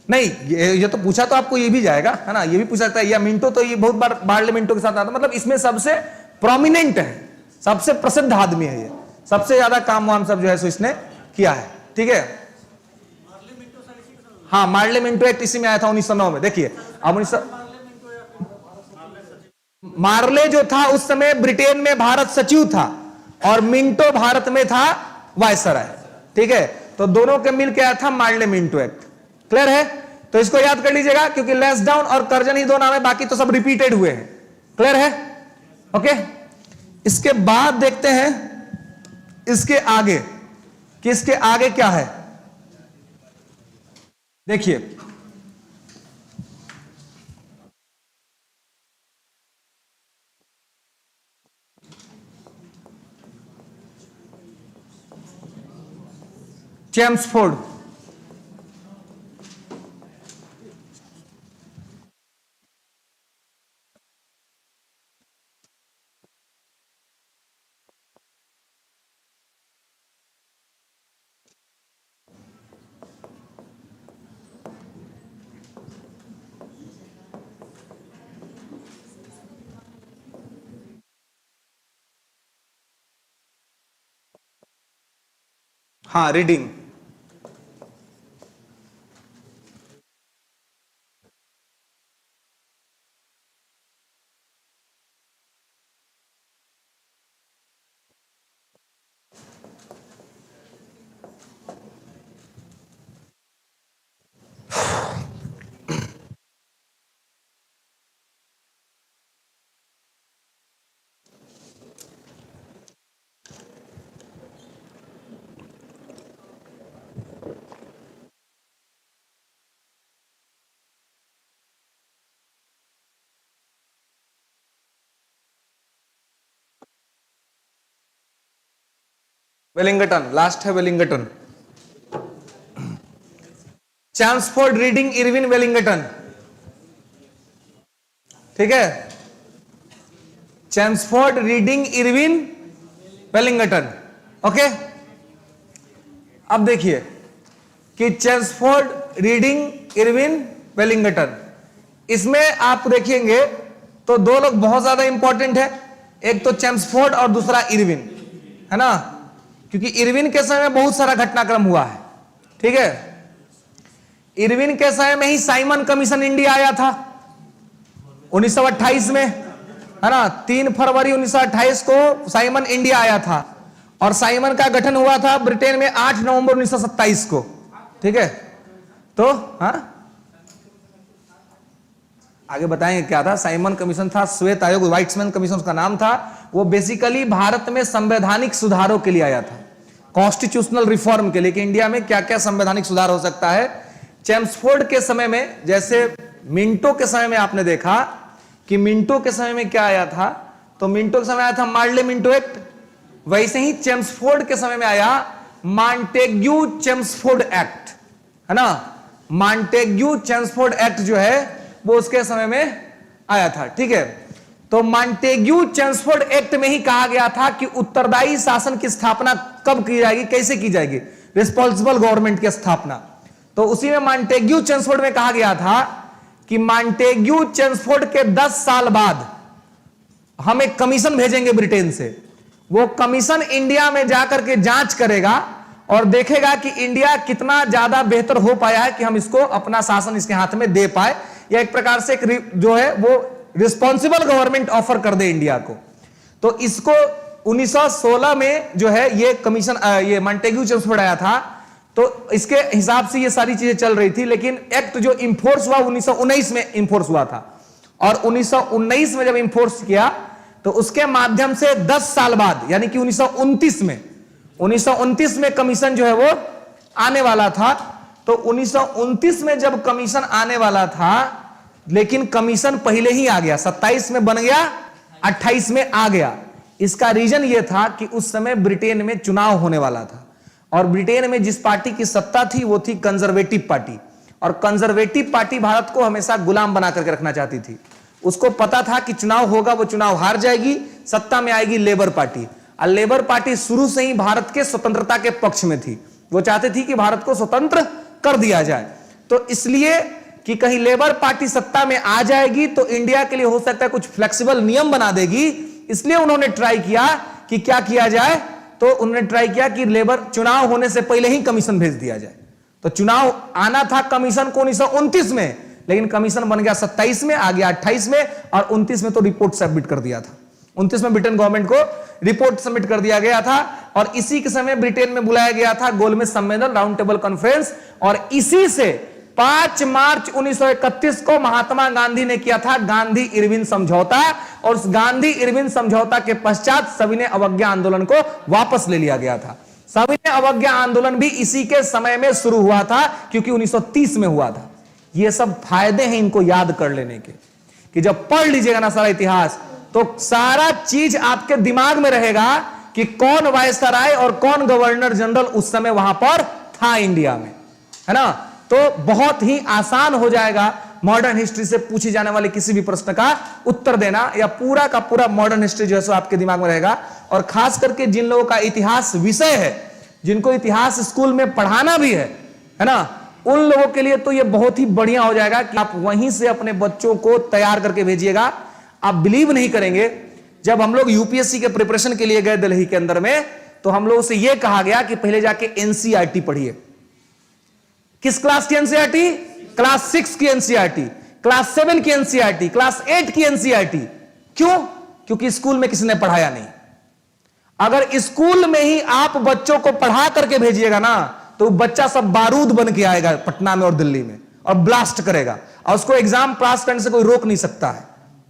नहीं, ये तो पूछा तो आपको ये भी जाएगा, है ना, ये भी पूछा सकता है, या मिंटो तो ये बहुत बार बार्ले मिंटो के साथ आता, मतलब इसमें सबसे प्रोमिनेंट है, सबसे प्रसिद्ध आदमी है ये, सबसे ज्यादा काम वाम सब जो है सो इसने किया है, ठीक है। हाँ, मार्ले मिंटो एक्ट इसी में आया था 1909 में। देखिए अब 1900 मार्ले जो था उस समय ब्रिटेन में भारत सचिव था और मिंटो भारत में था वायसराय। ठीक है, तो दोनों के मिल के आया था मार्ले मिंटो एक्ट। क्लियर है? तो इसको याद कर लीजिएगा क्योंकि लेसडाउन और कर्जन ही दो नाम है, बाकी तो सब रिपीटेड हुए हैं। क्लियर है? ओके, इसके बाद देखते हैं इसके आगे कि इसके आगे क्या है। देखिए चेम्सफोर्ड, हाँ रीडिंग, वेलिंगटन, लास्ट है Wellington. Chelmsford, reading, Irwin, Wellington. ठीक है, Chelmsford, reading, Irwin, Wellington. Okay, अब देखिए कि चैम्सफोर्ड, रीडिंग, इरविन, वेलिंगटन, इसमें आप देखेंगे तो दो लोग बहुत ज्यादा इंपॉर्टेंट है, एक तो चैम्सफोर्ड और दूसरा इरविन, है ना, क्योंकि इरविन के समय में बहुत सारा घटनाक्रम हुआ है। ठीक है, इरविन के समय में ही साइमन कमीशन इंडिया आया था 1928 में, है ना। 3 फरवरी 1928 को साइमन इंडिया आया था और साइमन का गठन हुआ था ब्रिटेन में 8 नवंबर 1927 को। ठीक है, तो हाँ आगे बताएंगे क्या था। साइमन कमीशन था, श्वेत आयोग, व्हाइट्समैन कमीशन उसका नाम था। वो बेसिकली भारत में संवैधानिक सुधारों के लिए आया था, कॉन्स्टिट्यूशनल रिफॉर्म के लिए, कि इंडिया में क्या क्या संवैधानिक सुधार हो सकता है। चैम्सफोर्ड के समय में, जैसे मिंटो के समय में आपने देखा कि मिंटो के समय में क्या आया था, तो मिंटो के समय आया था मार्ले मिंटो एक्ट, वैसे ही चैम्सफोर्ड के समय में आया मॉन्टेग्यू चैम्सफोर्ड एक्ट, है ना। मॉन्टेग्यू चैम्सफोर्ड एक्ट जो है वो उसके समय में आया था। ठीक है, तो मॉन्टेग्यू चैम्सफोर्ड एक्ट में ही कहा गया था कि उत्तरदायी शासन की स्थापना कब की जाएगी, कैसे की जाएगी, रिस्पॉन्सिबल गवर्नमेंट की स्थापना। तो उसी में मॉन्टेग्यू चैम्सफोर्ड में कहा गया था कि मॉन्टेग्यू चैम्सफोर्ड के 10 साल बाद हम एक कमीशन भेजेंगे ब्रिटेन से। वो कमीशन इंडिया में जाकर के जांच करेगा और देखेगा कि इंडिया कितना ज्यादा बेहतर हो पाया है कि हम इसको अपना शासन इसके हाथ में दे पाए, या एक प्रकार से एक जो है वो रिस्पॉन्सिबल गवर्नमेंट ऑफर कर दे इंडिया को। तो इसको 1916 में जो है ये कमीशन, ये मॉन्टेग्यू चैम्सफोर्ड आया था, तो इसके हिसाब से ये सारी चीजें चल रही थी। लेकिन एक्ट जो इंफोर्स हुआ 1919 में इंफोर्स हुआ था, और 1919 में जब इंफोर्स किया तो उसके माध्यम से 10 साल बाद यानी कि 1929 में कमीशन जो है वो आने वाला था। तो 1929 में जब कमीशन आने वाला था, लेकिन कमीशन पहले ही आ गया, 27 में बन गया, 28 में आ गया। इसका रीजन यह था कि उस समय ब्रिटेन में चुनाव होने वाला था, और ब्रिटेन में जिस पार्टी की सत्ता थी वो थी कंजर्वेटिव पार्टी, और कंजर्वेटिव पार्टी भारत को हमेशा गुलाम बना करके रखना चाहती थी। उसको पता था कि चुनाव होगा, वो चुनाव हार जाएगी, सत्ता में आएगी लेबर पार्टी। और लेबर पार्टी शुरू से ही भारत के स्वतंत्रता के पक्ष में थी, वो चाहते थी कि भारत को स्वतंत्र कर दिया जाए। तो इसलिए कि कहीं लेबर पार्टी सत्ता में आ जाएगी तो इंडिया के लिए हो सकता है कुछ फ्लेक्सिबल नियम बना देगी, इसलिए उन्होंने ट्राई किया कि क्या किया जाए तो उन्होंने ट्राई किया कि लेबर चुनाव होने से पहले ही कमीशन भेज दिया जाए। तो चुनाव आना था कमीशन को 1929 में, लेकिन कमीशन बन गया 27 में, आ गया 28 में, और 29 में तो रिपोर्ट सबमिट कर दिया था। 29 में ब्रिटेन गवर्नमेंट को रिपोर्ट सबमिट कर दिया गया था, और इसी के समय ब्रिटेन में बुलाया गया था गोलमेज सम्मेलन, राउंड टेबल कॉन्फ्रेंस, और इसी से 5 मार्च 1931 को महात्मा गांधी ने किया था गांधी इरविन समझौता, और उस गांधी इरविन समझौता के पश्चात सविनय अवज्ञा आंदोलन को वापस ले लिया गया था। सविनय अवज्ञा आंदोलन भी इसी के समय में शुरू हुआ था, क्योंकि 1930 में हुआ था। ये सब फायदे हैं इनको याद कर लेने के, कि जब पढ़ लीजिएगा ना सारा इतिहास, तो सारा चीज आपके दिमाग में रहेगा कि कौन वायसराय और कौन गवर्नर जनरल उस समय वहां पर था इंडिया में, है ना। तो बहुत ही आसान हो जाएगा मॉडर्न हिस्ट्री से पूछे जाने वाले किसी भी प्रश्न का उत्तर देना, या पूरा का पूरा मॉडर्न हिस्ट्री जो है सो आपके दिमाग में रहेगा। और खास करके जिन लोगों का इतिहास विषय है, जिनको इतिहास स्कूल में पढ़ाना भी है ना, उन लोगों के लिए तो ये बहुत ही बढ़िया हो जाएगा कि आप वहीं से अपने बच्चों को तैयार करके भेजिएगा। आप बिलीव नहीं करेंगे, जब हम लोग यूपीएससी के प्रिपरेशन के लिए गए दिल्ली के अंदर में, तो हम लोगों से यह कहा गया कि पहले जाके एनसीईआरटी पढ़िए। किस क्लास की एनसीईआरटी? क्लास 6 की एनसीईआरटी, क्लास 7 की एनसीईआरटी, क्लास 8 की एनसीईआरटी। क्यों? क्योंकि स्कूल में किसी ने पढ़ाया नहीं। अगर स्कूल में ही आप बच्चों को पढ़ा करके भेजिएगा ना, तो बच्चा सब बारूद बन के आएगा पटना में और दिल्ली में, और ब्लास्ट करेगा, और उसको एग्जाम पास करने से कोई रोक नहीं सकता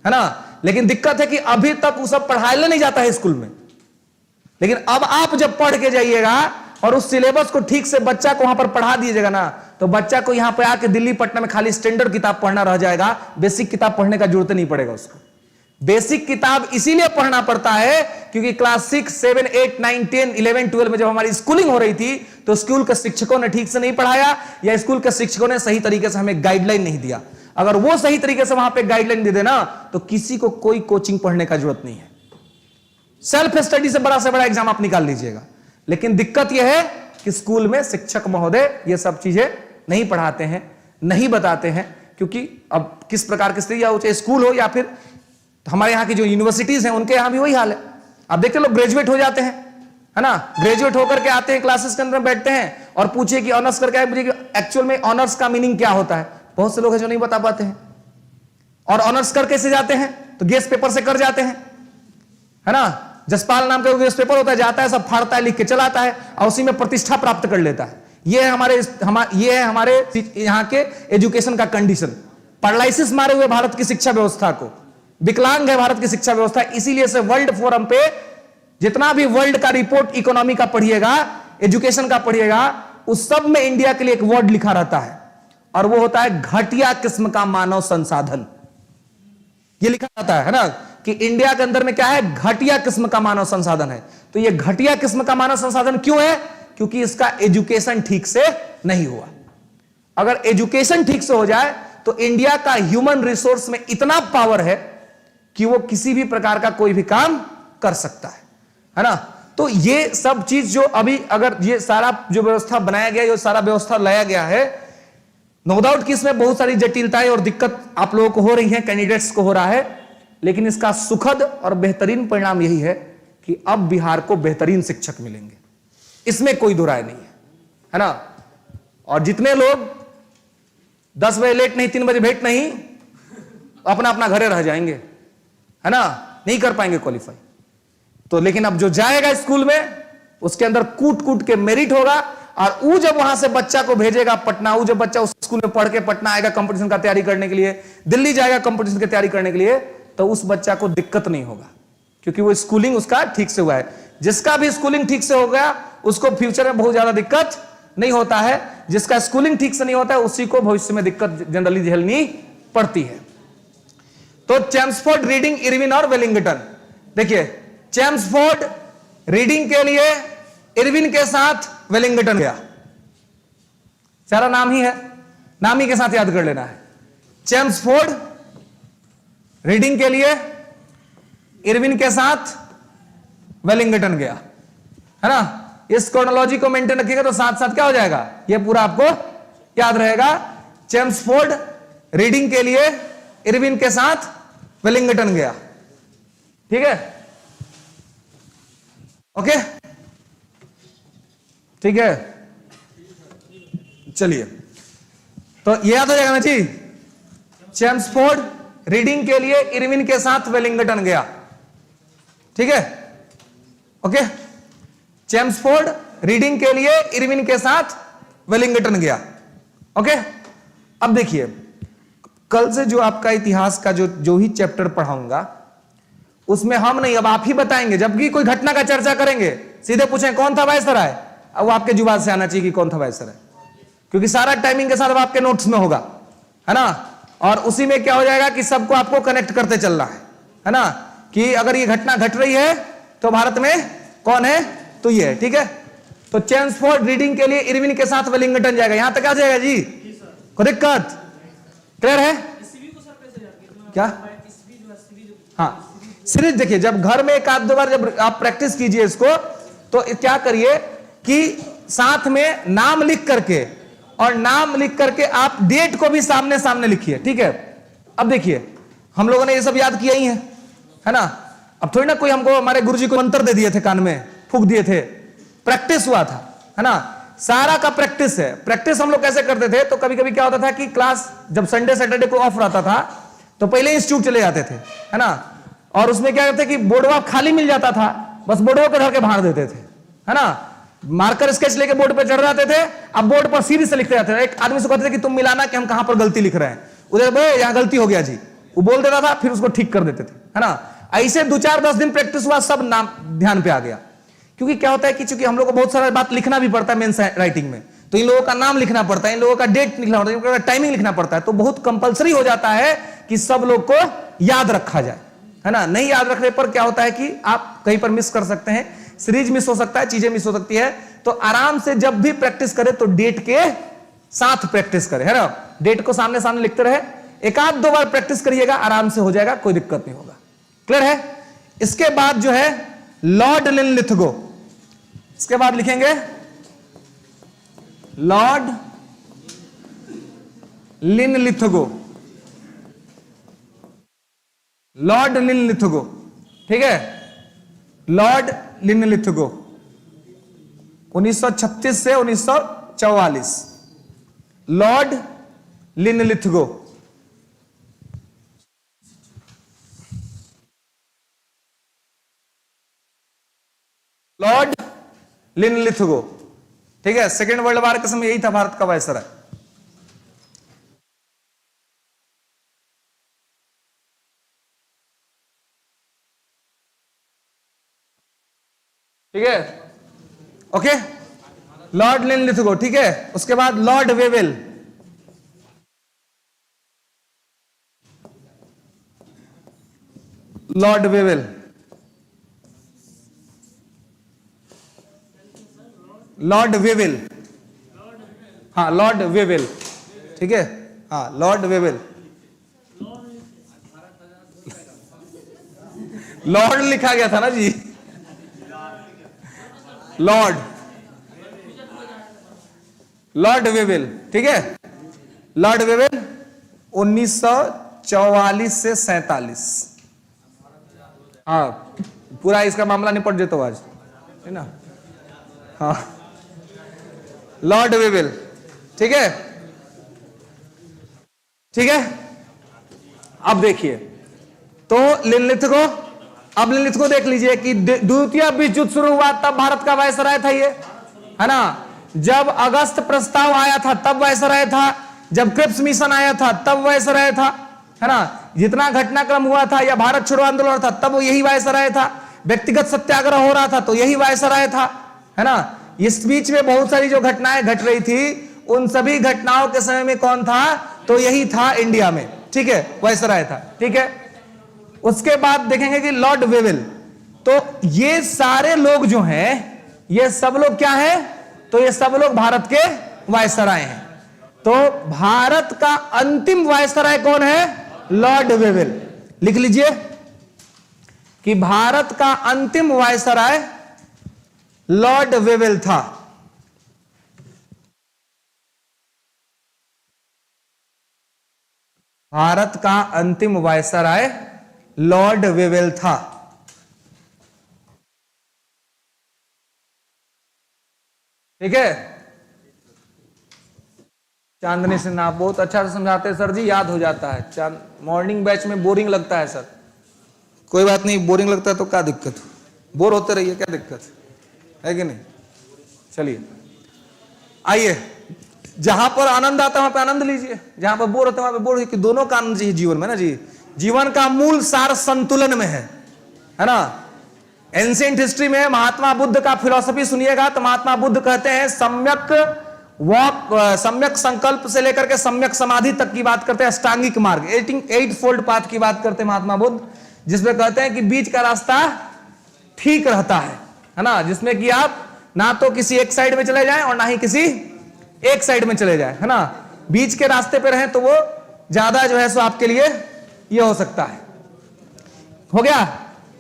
है ना। लेकिन दिक्कत है कि अभी तक वो सब पढ़ाया नहीं जाता है स्कूल में। लेकिन अब आप जब पढ़ के जाइएगा और उस सिलेबस को ठीक से बच्चा को वहां पर पढ़ा दीजिएगा ना, तो बच्चा को यहां पे आके दिल्ली पटना में खाली स्टैंडर्ड किताब पढ़ना रह जाएगा, बेसिक किताब पढ़ने का जरूरत नहीं पड़ेगा उसको। बेसिक किताब इसीलिए पढ़ना पड़ता है क्योंकि क्लास 6, 7, 8, 9, 10, 11, 12 में जब हमारी स्कूलिंग हो रही थी, तो स्कूल के शिक्षकों ने ठीक से नहीं पढ़ाया, या स्कूल के शिक्षकों ने सही तरीके से हमें गाइडलाइन नहीं दिया। अगर वो सही तरीके से वहां पे गाइडलाइन दे देना, तो किसी को कोई कोचिंग पढ़ने का जरूरत नहीं है। सेल्फ स्टडी से बड़ा एग्जाम आप निकाल लीजिएगा। लेकिन दिक्कत यह है कि स्कूल में शिक्षक महोदय ये सब चीजें नहीं पढ़ाते हैं, नहीं बताते हैं, क्योंकि अब किस प्रकार की स्थिति, या चाहे स्कूल हो या फिर हमारे यहाँ की जो यूनिवर्सिटीज हैं, उनके यहां भी वही हाल है। आप देखते लोग ग्रेजुएट हो जाते हैं, है ना, ग्रेजुएट होकर के आते हैं, क्लासेस के अंदर बैठते हैं और पूछिए कि ऑनर्स करके आए, मुझे एक्चुअल में ऑनर्स का मीनिंग क्या होता है। बहुत से लोग हैं जो नहीं बता पाते हैं, और ऑनर्स कर कैसे जाते हैं, तो गेस्ट पेपर से कर जाते हैं, है ना। जसपाल नाम का गेस्ट पेपर होता है, जाता है, सब फाड़ता है, लिख के चलाता है, और उसी में प्रतिष्ठा प्राप्त कर लेता है। ये है हमारे यहाँ के एजुकेशन का कंडीशन। पैरालिसिस मारे हुए भारत की शिक्षा व्यवस्था को, विकलांग है भारत की शिक्षा व्यवस्था। इसीलिए से वर्ल्ड फोरम पे जितना भी वर्ल्ड का रिपोर्ट इकोनॉमी का पढ़िएगा, एजुकेशन का पढ़िएगा, उस सब में इंडिया के लिए एक वर्ड लिखा रहता है, और वो होता है घटिया किस्म का मानव संसाधन। ये लिखा रहता है ना, कि इंडिया के अंदर में क्या है, घटिया किस्म का मानव संसाधन है। तो ये घटिया किस्म का मानव संसाधन क्यों है? क्योंकि इसका एजुकेशन ठीक से नहीं हुआ। अगर एजुकेशन ठीक से हो जाए तो इंडिया का ह्यूमन रिसोर्स में इतना पावर है कि वो किसी भी प्रकार का कोई भी काम कर सकता है ना। तो ये सब चीज जो अभी अगर ये सारा जो व्यवस्था बनाया गया, ये सारा व्यवस्था लाया गया है, नो डाउट कि इसमें बहुत सारी जटिलताएं और दिक्कत आप लोगों को हो रही है, कैंडिडेट्स को हो रहा है, लेकिन इसका सुखद और बेहतरीन परिणाम यही है कि अब बिहार को बेहतरीन शिक्षक मिलेंगे, इसमें कोई दो राय नहीं है ना। और जितने लोग 10 बजे लेट नहीं, 3 बजे भेंट नहीं, अपना अपना घरे रह जाएंगे, है ना, नहीं कर पाएंगे क्वालिफाई। तो लेकिन अब जो जाएगा स्कूल में, उसके अंदर कूट कूट के मेरिट होगा, और वो जब वहां से बच्चा को भेजेगा पटना, वो जब बच्चा उस स्कूल में पढ़ के पटना आएगा कंपटीशन का तैयारी करने के लिए, दिल्ली जाएगा कंपटीशन की तैयारी करने के लिए, तो उस बच्चा को दिक्कत नहीं होगा, क्योंकि वो स्कूलिंग उसका ठीक से हुआ है। जिसका भी स्कूलिंग ठीक से हो गया, उसको फ्यूचर में बहुत ज्यादा दिक्कत नहीं होता है। जिसका स्कूलिंग ठीक से नहीं होता है, उसी को भविष्य में दिक्कत जनरली झेलनी पड़ती है। तो चेम्सफोर्ड, रीडिंग, इरविन और वेलिंगटन। देखिए, चेम्सफोर्ड रीडिंग के लिए इरविन के साथ वेलिंगटन गया, सारा नाम ही है, नाम ही के साथ याद कर लेना है। चेम्सफोर्ड रीडिंग के लिए इरविन के साथ वेलिंगटन गया, है ना। इस क्रोनोलॉजी को मेंटेन रखिएगा तो साथ साथ क्या हो जाएगा, ये पूरा आपको याद रहेगा। चेम्सफोर्ड रीडिंग के लिए इरविन के साथ वेलिंगटन गया, ठीक है, ओके। ठीक है, चलिए तो ये याद हो जाएगा ना जी। चेम्सफोर्ड रीडिंग के लिए इरविन के साथ वेलिंगटन गया, ठीक है, ओके। चेम्सफोर्ड रीडिंग के लिए इरविन के साथ वेलिंगटन गया, ओके। अब देखिए कल से जो आपका इतिहास का जो ही चैप्टर पढ़ाऊंगा उसमें हम नहीं, अब आप ही बताएंगे। जब भी कोई घटना का चर्चा करेंगे सीधे पूछें कौन था वायसराय, अब आपके जुबान से आना चाहिए कि कौन था वायसराय, क्योंकि सारा टाइमिंग के साथ अब आपके नोट्स में होगा, है ना। और उसी में क्या हो जाएगा कि सबको आपको कनेक्ट करते चलना है ना, कि अगर ये घटना घट रही है तो भारत में कौन है, तो ये है, ठीक है। तो चेम्सफोर्ड रीडिंग के लिए इरविन के साथ वेलिंगटन जाएगा, यहां तक आ जाएगा जी, कोई दिक्कत, क्लियर है क्या? हाँ, सीरीज देखिए, जब घर में एक आध दो बार जब आप प्रैक्टिस कीजिए इसको, तो क्या करिए कि साथ में नाम लिख करके, और नाम लिख करके आप डेट को भी सामने सामने लिखिए, ठीक है। अब देखिए हम लोगों ने ये सब याद किया ही है ना। अब थोड़ी ना कोई हमको, हमारे गुरुजी को मंत्र दे दिए थे, कान में फूंक दिए थे, प्रैक्टिस हुआ था, है ना। सारा का प्रैक्टिस है। प्रैक्टिस हम लोग कैसे करते थे, तो कभी कभी क्या होता था कि क्लास जब संडे सैटरडे को ऑफ रहता था तो पहले इंस्टीट्यूट चले जाते थे, है ना। और उसमें क्या करते कि बोर्डवा खाली मिल जाता था, बस बोर्डवा पे धर के भाड़ देते थे, है ना। मार्कर स्केच लेके बोर्ड पे चढ़ जाते थे, अब बोर्ड पर सीधी से लिखते जाते थे। एक आदमी से कहते थे कि तुम मिलाना कि हम कहां पर गलती लिख रहे हैं, उधर भाई यहां गलती हो गया जी, वो बोल देता था, फिर उसको ठीक कर देते थे, है ना। ऐसे 2-4-10 दिन प्रैक्टिस हुआ, सब नाम ध्यान पे आ गया। क्योंकि क्या होता है कि चूंकि हम लोग को बहुत सारा बात लिखना भी पड़ता है मेंस राइटिंग में, तो इन लोगों का नाम लिखना पड़ता है, इन लोगों का डेट लिखना पड़ता है, इनका टाइमिंग लिखना पड़ता है, तो बहुत कंपलसरी हो जाता है कि सब लोग को याद रखा जाए, है ना। नहीं याद रखने पर क्या होता है कि आप कहीं पर मिस कर सकते हैं, सीरीज मिस हो सकता है, चीजें मिस हो सकती है। तो आराम से जब भी प्रैक्टिस करें तो डेट के साथ प्रैक्टिस करें, है ना। डेट को सामने सामने लिखते रहे, एक आध दो बार प्रैक्टिस करिएगा, आराम से हो जाएगा, कोई दिक्कत नहीं होगा, क्लियर है। इसके बाद जो है लॉर्ड लिनलिथगो, इसके बाद लिखेंगे लॉर्ड लिनलिथगो, लॉर्ड लिनलिथगो, ठीक है। लॉर्ड लिनलिथगो 1936 से 1944, लॉर्ड लिनलिथगो। लॉर्ड लिनलिथगो, ठीक है। सेकेंड वर्ल्ड वॉर के समय यही था भारत का वायसराय। ठीक है, ओके। लॉर्ड लिनलिथगो, ठीक है। उसके बाद Lord Wavell, Lord Wavell, Lord Wavell, हाँ लॉर्ड वेवेल, ठीक है, हाँ लॉर्ड वेवेल। लॉर्ड लिखा गया था ना जी, लॉर्ड, लॉर्ड वेवेल, ठीक है। लॉर्ड वेवेल 1944 से 47, हाँ पूरा इसका मामला निपट जेतो आज, है ना। हाँ लॉर्ड वेवेल, ठीक है, ठीक है। अब देखिए तो लिनलिथगो, अब लिनलिथगो देख लीजिए कि द्वितीय विश्व युद्ध शुरू हुआ तब भारत का वायसराय था ये, है ना। जब अगस्त प्रस्ताव आया था तब वायसराय था, जब क्रिप्स मिशन आया था तब वायसराय था, है ना। जितना घटनाक्रम हुआ था या भारत छोड़ो आंदोलन था तब यही वायसराय था, व्यक्तिगत सत्याग्रह हो रहा था तो यही वायसराय था, है ना। इस बीच में बहुत सारी जो घटनाएं घट रही थी, उन सभी घटनाओं के समय में कौन था, तो यही था इंडिया में, ठीक है, वायसराय था, ठीक है। उसके बाद देखेंगे कि लॉर्ड वेवेल, तो ये सारे लोग जो हैं, ये सब लोग क्या है, तो ये सब लोग भारत के वायसराय हैं। तो भारत का अंतिम वायसराय कौन है, लॉर्ड वेवेल। लिख लीजिए कि भारत का अंतिम वायसराय लॉर्ड वेवेल था। भारत का अंतिम वायसराय लॉर्ड वेवेल था। ठीक है। चांदनी सिन्हा बहुत अच्छा से समझाते हैं सर जी, याद हो जाता है। मॉर्निंग बैच में बोरिंग लगता है सर, कोई बात नहीं, बोरिंग लगता है तो क्या दिक्कत, बोर होते रहिए, क्या दिक्कत है कि नहीं। चलिए आइए, जहां पर आनंद आता है वहां पे आनंद लीजिए, जहां पर बोर होता है वहां पे बोर होइए, कि दोनों का आनंद चाहिए जीवन में ना जी। जीवन का मूल सार संतुलन में है ना। एंशिएंट हिस्ट्री में महात्मा बुद्ध का फिलॉसफी सुनिएगा तो महात्मा बुद्ध कहते हैं सम्यक वॉक, सम्यक संकल्प से लेकर के सम्यक समाधि तक की बात करते हैं, अष्टांगिक मार्ग, 8 फोल्ड पाथ की बात करते हैं महात्मा बुद्ध, जिसमें कहते हैं कि बीच का रास्ता ठीक रहता है ना, जिसमें कि आप ना तो किसी एक साइड में चले जाएं और ना ही किसी एक साइड में चले जाएं, है ना। बीच के रास्ते पे रहें तो वो ज्यादा जो है सो आपके लिए ये हो सकता है। हो गया।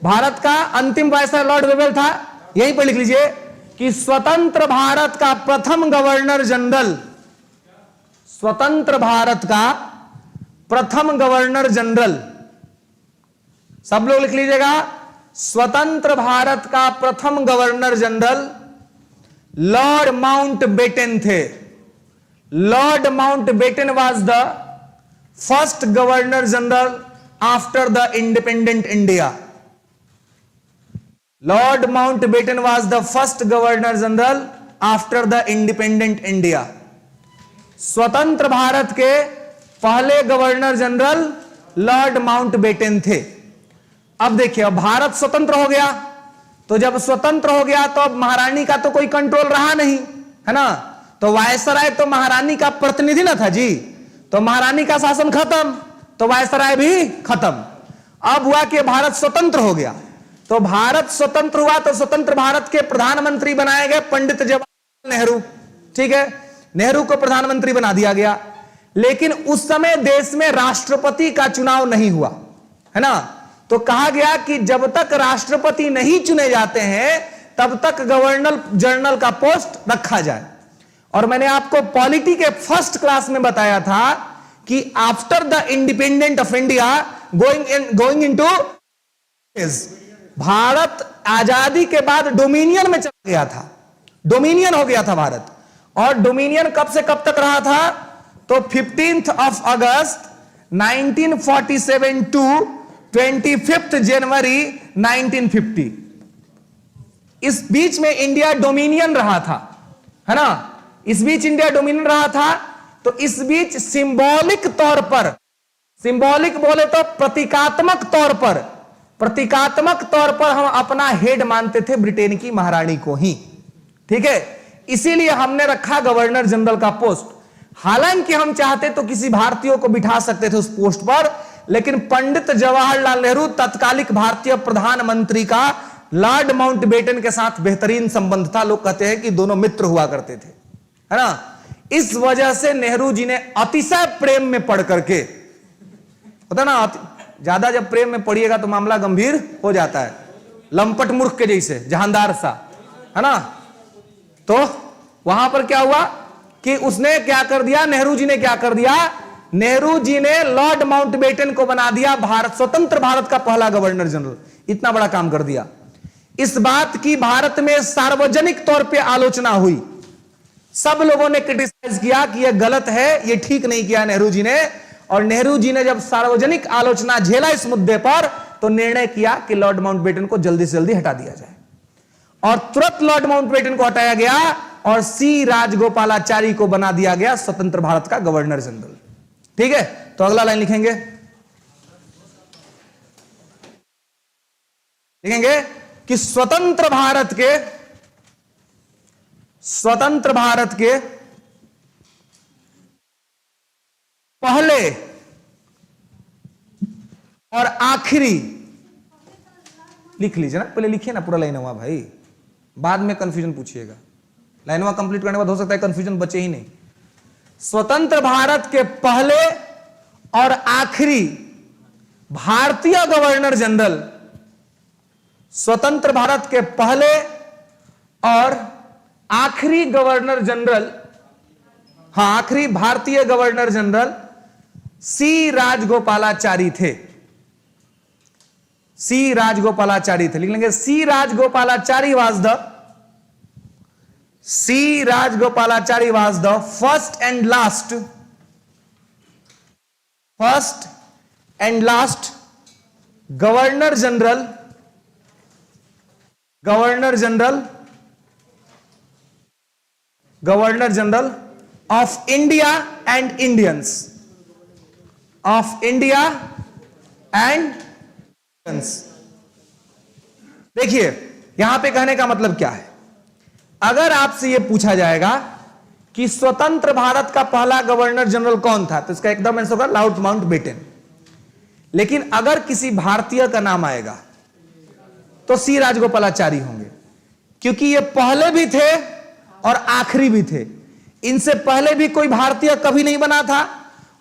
भारत का अंतिम वायसराय लॉर्ड वेवेल था, यहीं पर लिख लीजिए कि स्वतंत्र भारत का प्रथम गवर्नर जनरल, स्वतंत्र भारत का प्रथम गवर्नर जनरल, सब लोग लिख लीजिएगा, स्वतंत्र भारत का प्रथम गवर्नर जनरल लॉर्ड माउंटबेटन थे। Lord Mountbatten was the first governor general after the independent India. Lord Mountbatten was the first governor general after the independent India. स्वतंत्र भारत के पहले गवर्नर जनरल लॉर्ड माउंटबेटन थे। अब देखिए, अब भारत स्वतंत्र हो गया, तो जब स्वतंत्र हो गया तो अब महारानी का तो कोई कंट्रोल रहा नहीं, है ना। तो वायसराय तो महारानी का प्रतिनिधि ना था जी, तो महारानी का शासन खत्म तो वायसराय भी खत्म। अब हुआ कि भारत स्वतंत्र हो गया, तो भारत स्वतंत्र हुआ तो स्वतंत्र भारत के प्रधानमंत्री बनाए गए पंडित जवाहरलाल नेहरू। ठीक है, नेहरू को प्रधानमंत्री बना दिया गया, लेकिन उस समय देश में राष्ट्रपति का चुनाव नहीं हुआ, है ना। तो कहा गया कि जब तक राष्ट्रपति नहीं चुने जाते हैं तब तक गवर्नर जनरल का पोस्ट रखा जाए। और मैंने आपको पॉलिटी के फर्स्ट क्लास में बताया था कि after the independent of India going into, Bharat आजादी के बाद डोमिनियन में चला गया था, डोमिनियन हो गया था भारत। और डोमिनियन कब से कब तक रहा था, तो 15 अगस्त 1947 टू 25 जनवरी 1950, इस बीच में इंडिया डोमिनियन रहा था, है ना। इस बीच इंडिया डोमिनियन रहा था, तो इस बीच सिंबॉलिक तौर पर, सिंबॉलिक बोले तो प्रतीकात्मक तौर पर, प्रतीकात्मक तौर पर हम अपना हेड मानते थे ब्रिटेन की महारानी को ही। ठीक है, इसीलिए हमने रखा गवर्नर जनरल का पोस्ट। हालांकि हम चाहते तो किसी भारतीय को बिठा सकते थे उस पोस्ट पर, लेकिन पंडित जवाहरलाल नेहरू तत्कालिक भारतीय प्रधानमंत्री का लॉर्ड माउंटबेटन के साथ बेहतरीन संबंध था। लोग कहते हैं कि दोनों मित्र हुआ करते थे, है ना। इस वजह से नेहरू जी ने अतिशय प्रेम में पढ़ करके, पता ना, ज्यादा जब प्रेम में पढ़िएगा तो मामला गंभीर हो जाता है, लंपट मूर्ख के जैसे, जहांदार सा, है ना। तो वहां पर क्या हुआ कि उसने क्या कर दिया, नेहरू जी ने क्या कर दिया, नेहरू जी ने लॉर्ड माउंटबेटन को बना दिया भारत, स्वतंत्र भारत का पहला गवर्नर जनरल। इतना बड़ा काम कर दिया। इस बात की भारत में सार्वजनिक तौर पे आलोचना हुई, सब लोगों ने क्रिटिसाइज किया कि यह गलत है, यह ठीक नहीं किया नेहरू जी ने। और नेहरू जी ने जब सार्वजनिक आलोचना झेला इस मुद्दे पर, तो निर्णय किया कि लॉर्ड माउंटबेटन को जल्दी से जल्दी हटा दिया जाए। और तुरंत लॉर्ड माउंटबेटन को हटाया गया और सी राजगोपालाचारी को बना दिया गया स्वतंत्र भारत का गवर्नर जनरल। ठीक है, तो अगला लाइन लिखेंगे, लिखेंगे कि स्वतंत्र भारत के पहले और आखिरी, लिख लीजिए ना, पहले लिखिए ना पूरा लाइन हुआ भाई, बाद में कंफ्यूजन पूछिएगा। लाइनवा कंप्लीट करने के बाद हो सकता है कंफ्यूजन बचे ही नहीं। स्वतंत्र भारत के पहले और आखिरी भारतीय गवर्नर जनरल, स्वतंत्र भारत के पहले और आखिरी गवर्नर जनरल, हाँ आखिरी भारतीय गवर्नर जनरल सी राजगोपालाचारी थे। सी राजगोपालाचारी थे, लिख लेंगे C Rajagopalachari was the C Rajagopalachari was the first and last governor general of India and Indians. देखिए यहां पे कहने का मतलब क्या है, अगर आपसे यह पूछा जाएगा कि स्वतंत्र भारत का पहला गवर्नर जनरल कौन था, तो इसका एकदम आंसर होगा लॉर्ड माउंटबेटन। लेकिन अगर किसी भारतीय का नाम आएगा तो सी राजगोपालाचारी होंगे, क्योंकि ये पहले भी थे और आखिरी भी थे। इनसे पहले भी कोई भारतीय कभी नहीं बना था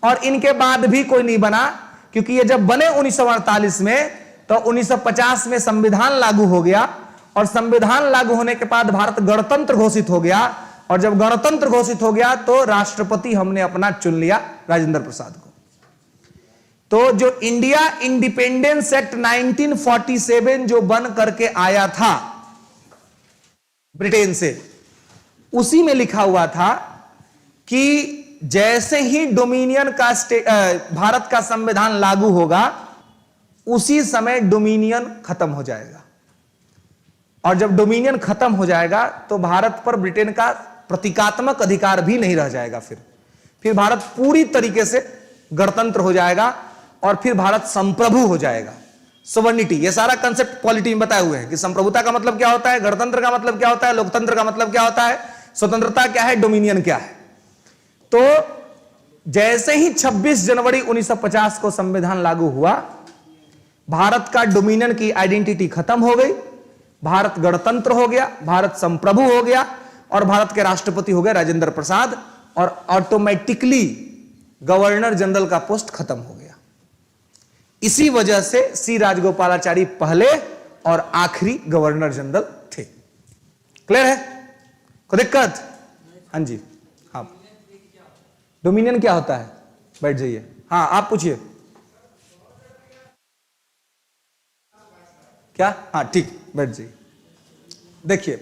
और इनके बाद भी कोई नहीं बना, क्योंकि ये जब बने 1948 में तो 1950 में संविधान लागू हो गया और संविधान लागू होने के बाद भारत गणतंत्र घोषित हो गया, और जब गणतंत्र घोषित हो गया तो राष्ट्रपति हमने अपना चुन लिया, राजेंद्र प्रसाद को। तो जो इंडिया इंडिपेंडेंस एक्ट 1947 जो बन करके आया था ब्रिटेन से, उसी में लिखा हुआ था कि जैसे ही डोमिनियन का भारत का संविधान लागू होगा उसी समय डोमिनियन खत्म हो जाएगा, और जब डोमिनियन खत्म हो जाएगा तो भारत पर ब्रिटेन का प्रतीकात्मक अधिकार भी नहीं रह जाएगा। फिर भारत पूरी तरीके से गणतंत्र हो जाएगा और फिर भारत संप्रभु हो जाएगा। सोवर्निटी, ये सारा कंसेप्ट पॉलिटी में बताए हुए हैं कि संप्रभुता का मतलब क्या होता है, गणतंत्र का मतलब क्या होता है, लोकतंत्र का मतलब क्या होता है, स्वतंत्रता क्या है, डोमिनियन क्या है। तो जैसे ही 26 जनवरी 1950 को संविधान लागू हुआ, भारत का डोमिनियन की आइडेंटिटी खत्म हो गई, भारत गणतंत्र हो गया, भारत संप्रभु हो गया और भारत के राष्ट्रपति हो गए राजेंद्र प्रसाद, और ऑटोमेटिकली गवर्नर जनरल का पोस्ट खत्म हो गया। इसी वजह से सी राजगोपालाचारी पहले और आखिरी गवर्नर जनरल थे। क्लियर है? कोई दिक्कत? हाँ जी, हाँ। डोमिनियन क्या होता है? बैठ जाइए। हाँ आप पूछिए। क्या? हाँ ठीक, बैठ जाइए। देखिए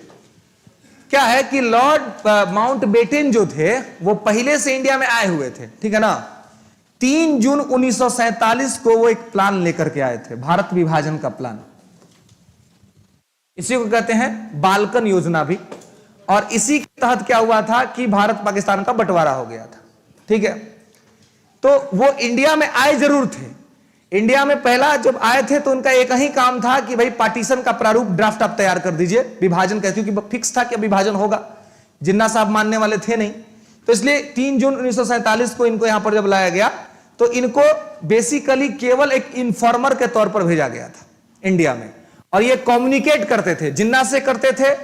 क्या है कि लॉर्ड माउंटबेटन जो थे वो पहले से इंडिया में आए हुए थे, ठीक है ना। 3 जून 1947 को वो एक प्लान लेकर के आए थे, भारत विभाजन का प्लान। इसी को कहते हैं बाल्कन योजना भी, और इसी के तहत क्या हुआ था कि भारत पाकिस्तान का बंटवारा हो गया था, ठीक है। तो वो इंडिया में आए जरूर थे। इंडिया में पहला जब आए थे तो उनका एक ही काम था कि भाई पार्टीशन का प्रारूप ड्राफ्ट आप तैयार कर दीजिए, विभाजन का, क्योंकि फिक्स था कि विभाजन होगा, जिन्ना साहब मानने वाले थे नहीं। तो इसलिए 3 जून 1947 को इनको यहां पर जब लाया गया तो इनको बेसिकली केवल एक इन्फॉर्मर के तौर पर भेजा गया था इंडिया में, और ये कम्युनिकेट करते थे, जिन्ना से करते थे,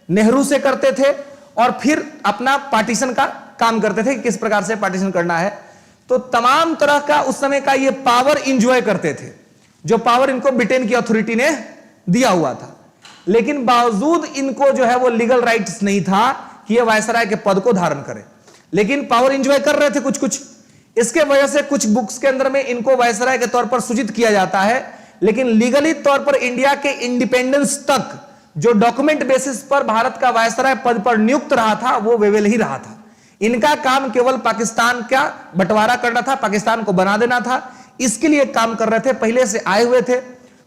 नेहरू से करते थे, और फिर अपना पार्टीशन का काम करते थे कि किस प्रकार से पार्टीशन करना है। तो तमाम तरह का उस समय का ये पावर इंजॉय करते थे, जो पावर इनको ब्रिटेन की अथॉरिटी ने दिया हुआ था। लेकिन बावजूद इनको जो है वो लीगल राइट्स नहीं था कि ये वायसराय के पद को धारण करें, लेकिन पावर इंजॉय कर रहे थे कुछ कुछ। इसके वजह से कुछ बुक्स के अंदर में इनको वायसराय के तौर पर सूचित किया जाता है, लेकिन लीगली तौर पर इंडिया के इंडिपेंडेंस तक जो डॉक्यूमेंट बेसिस पर भारत का वायसराय पद पर नियुक्त रहा था वो वेवेल ही रहा था। इनका काम केवल पाकिस्तान का बंटवारा करना था, पाकिस्तान को बना देना था, इसके लिए काम कर रहे थे। पहले से आए हुए थे,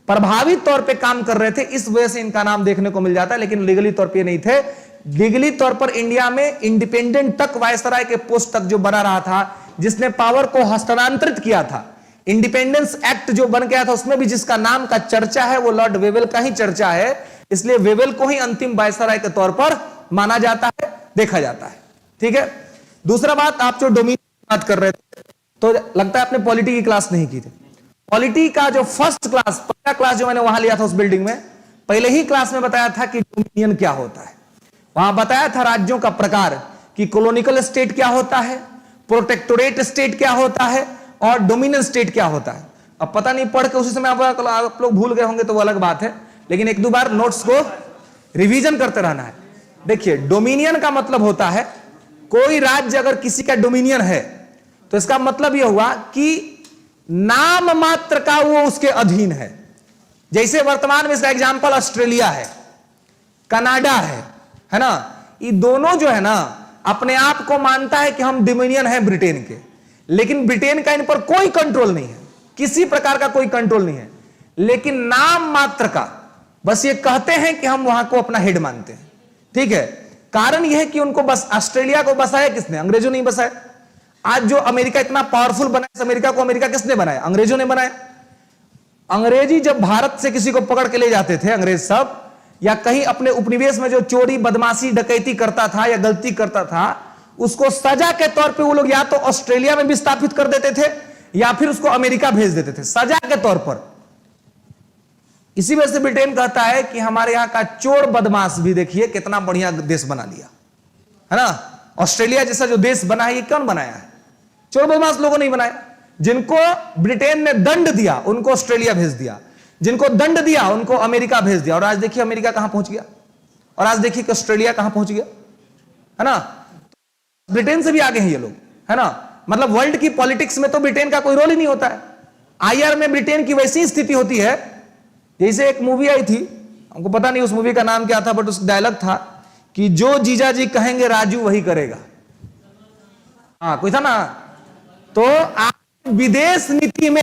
प्रभावी तौर पे काम कर रहे थे, इस वजह से इनका नाम देखने को मिल जाता है, लेकिन लीगली तौर पे नहीं थे। लीगली तौर पर इंडिया में इंडिपेंडेंट तक वायसराय के पोस्ट तक जो बना रहा था, जिसने पावर को हस्तांतरित किया था, इंडिपेंडेंस एक्ट जो बन गया था उसमें भी जिसका नाम का चर्चा है वो लॉर्ड वेवेल का ही चर्चा है, इसलिए वेवेल को ही अंतिम वायसराय के तौर पर माना जाता है, देखा जाता है, ठीक है। दूसरा बात, आप जो डोमिनियन की बात कर रहे थे तो लगता है आपने पॉलिटी की क्लास नहीं की थी। पॉलिटी का जो फर्स्ट क्लास, पहला क्लास जो मैंने वहां लिया था उस बिल्डिंग में, पहले ही क्लास में बताया था कि डोमिनियन क्या होता है। वहां बताया था राज्यों का प्रकार कि कॉलोनियल स्टेट क्या होता है, प्रोटेक्टोरेट स्टेट क्या होता है, और डोमिनियन स्टेट क्या होता है। अब पता नहीं पढ़ के उसी समय आप लोग भूल गए होंगे तो वो अलग बात है, लेकिन एक दो बार नोट्स को रिवीजन करते रहना है। देखिए डोमिनियन का मतलब होता है, कोई राज्य अगर किसी का डोमिनियन है तो इसका मतलब यह हुआ कि नाम मात्र का वो उसके अधीन है। जैसे वर्तमान में इसका एग्जांपल ऑस्ट्रेलिया है, कनाडा है ना, ये दोनों जो है ना अपने आप को मानता है कि हम डोमिनियन है ब्रिटेन के, लेकिन ब्रिटेन का इन पर कोई कंट्रोल नहीं है, किसी प्रकार का कोई कंट्रोल नहीं है, लेकिन नाम मात्र का बस ये कहते हैं कि हम वहां को अपना हेड मानते हैं। ठीक है, कारण यह है कि उनको बस ऑस्ट्रेलिया को बसाया किसने? अंग्रेजों ने बसाया। आज जो अमेरिका इतना पावरफुल बना, इस अमेरिका को अमेरिका किसने बनाया? अंग्रेजों ने बनाया। अंग्रेजी जब भारत से किसी को पकड़ के ले जाते थे अंग्रेज सब, या कहीं अपने उपनिवेश में जो चोरी बदमाशी डकैती करता था या गलती करता था, उसको सजा के तौर पे वो लोग या तो ऑस्ट्रेलिया में विस्थापित कर देते थे या फिर उसको अमेरिका भेज देते थे सजा के तौर पर। इसी वजह से ब्रिटेन कहता है कि हमारे यहां का चोर बदमाश भी देखिए कितना बढ़िया देश बना लिया है ना। ऑस्ट्रेलिया जैसा जो देश बना है ये कौन बनाया है? चोर बदमाश लोगों ने बनाया। जिनको ब्रिटेन ने दंड दिया उनको ऑस्ट्रेलिया भेज दिया, जिनको दंड दिया उनको अमेरिका भेज दिया, और आज देखिए अमेरिका कहां पहुंच गया, और आज देखिए कि ऑस्ट्रेलिया कहां पहुंच गया, है ना। ब्रिटेन से भी आगे हैं ये लोग, है ना। मतलब वर्ल्ड की पॉलिटिक्स में तो ब्रिटेन का कोई रोल ही नहीं होता है। आईआर में ब्रिटेन की वैसी स्थिति होती है जैसे एक मूवी आई थी, हमको पता नहीं उस मूवी का नाम क्या था, बट उस डायलॉग था कि जो जीजा जी कहेंगे राजू वही करेगा। हाँ कोई था ना। तो आज विदेश नीति में,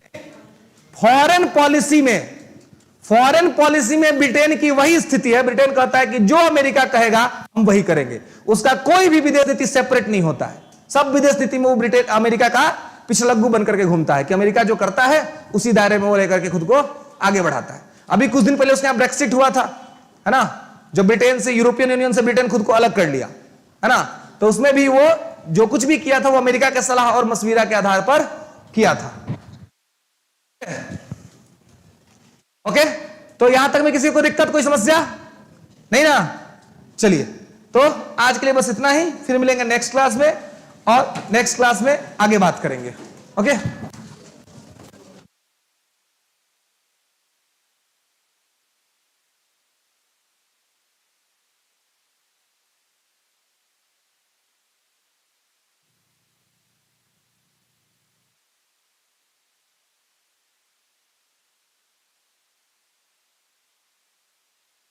फॉरेन पॉलिसी में ब्रिटेन की वही स्थिति है। ब्रिटेन कहता है कि जो अमेरिका कहेगा हम वही करेंगे, उसका कोई भी विदेश नीति सेपरेट नहीं होता है। सब विदेश नीति में वो ब्रिटेन अमेरिका का पिछलग्गू बनकर के घूमता है कि अमेरिका जो करता है उसी दायरे में वो लेकर के खुद को आगे बढ़ाता है। अभी कुछ दिन पहले उसके यहां ब्रेक्सिट हुआ था, है ना, जो ब्रिटेन से, यूरोपियन यूनियन से ब्रिटेन खुद को अलग कर लिया, है ना। तो उसमें भी वो जो कुछ भी किया था वो अमेरिका के सलाह और मशविरा के आधार पर किया था। ओके, तो यहां तक में किसी को दिक्कत, कोई समस्या नहीं ना। चलिए, तो आज के लिए बस इतना ही, फिर मिलेंगे नेक्स्ट क्लास में, और नेक्स्ट क्लास में आगे बात करेंगे। ओके।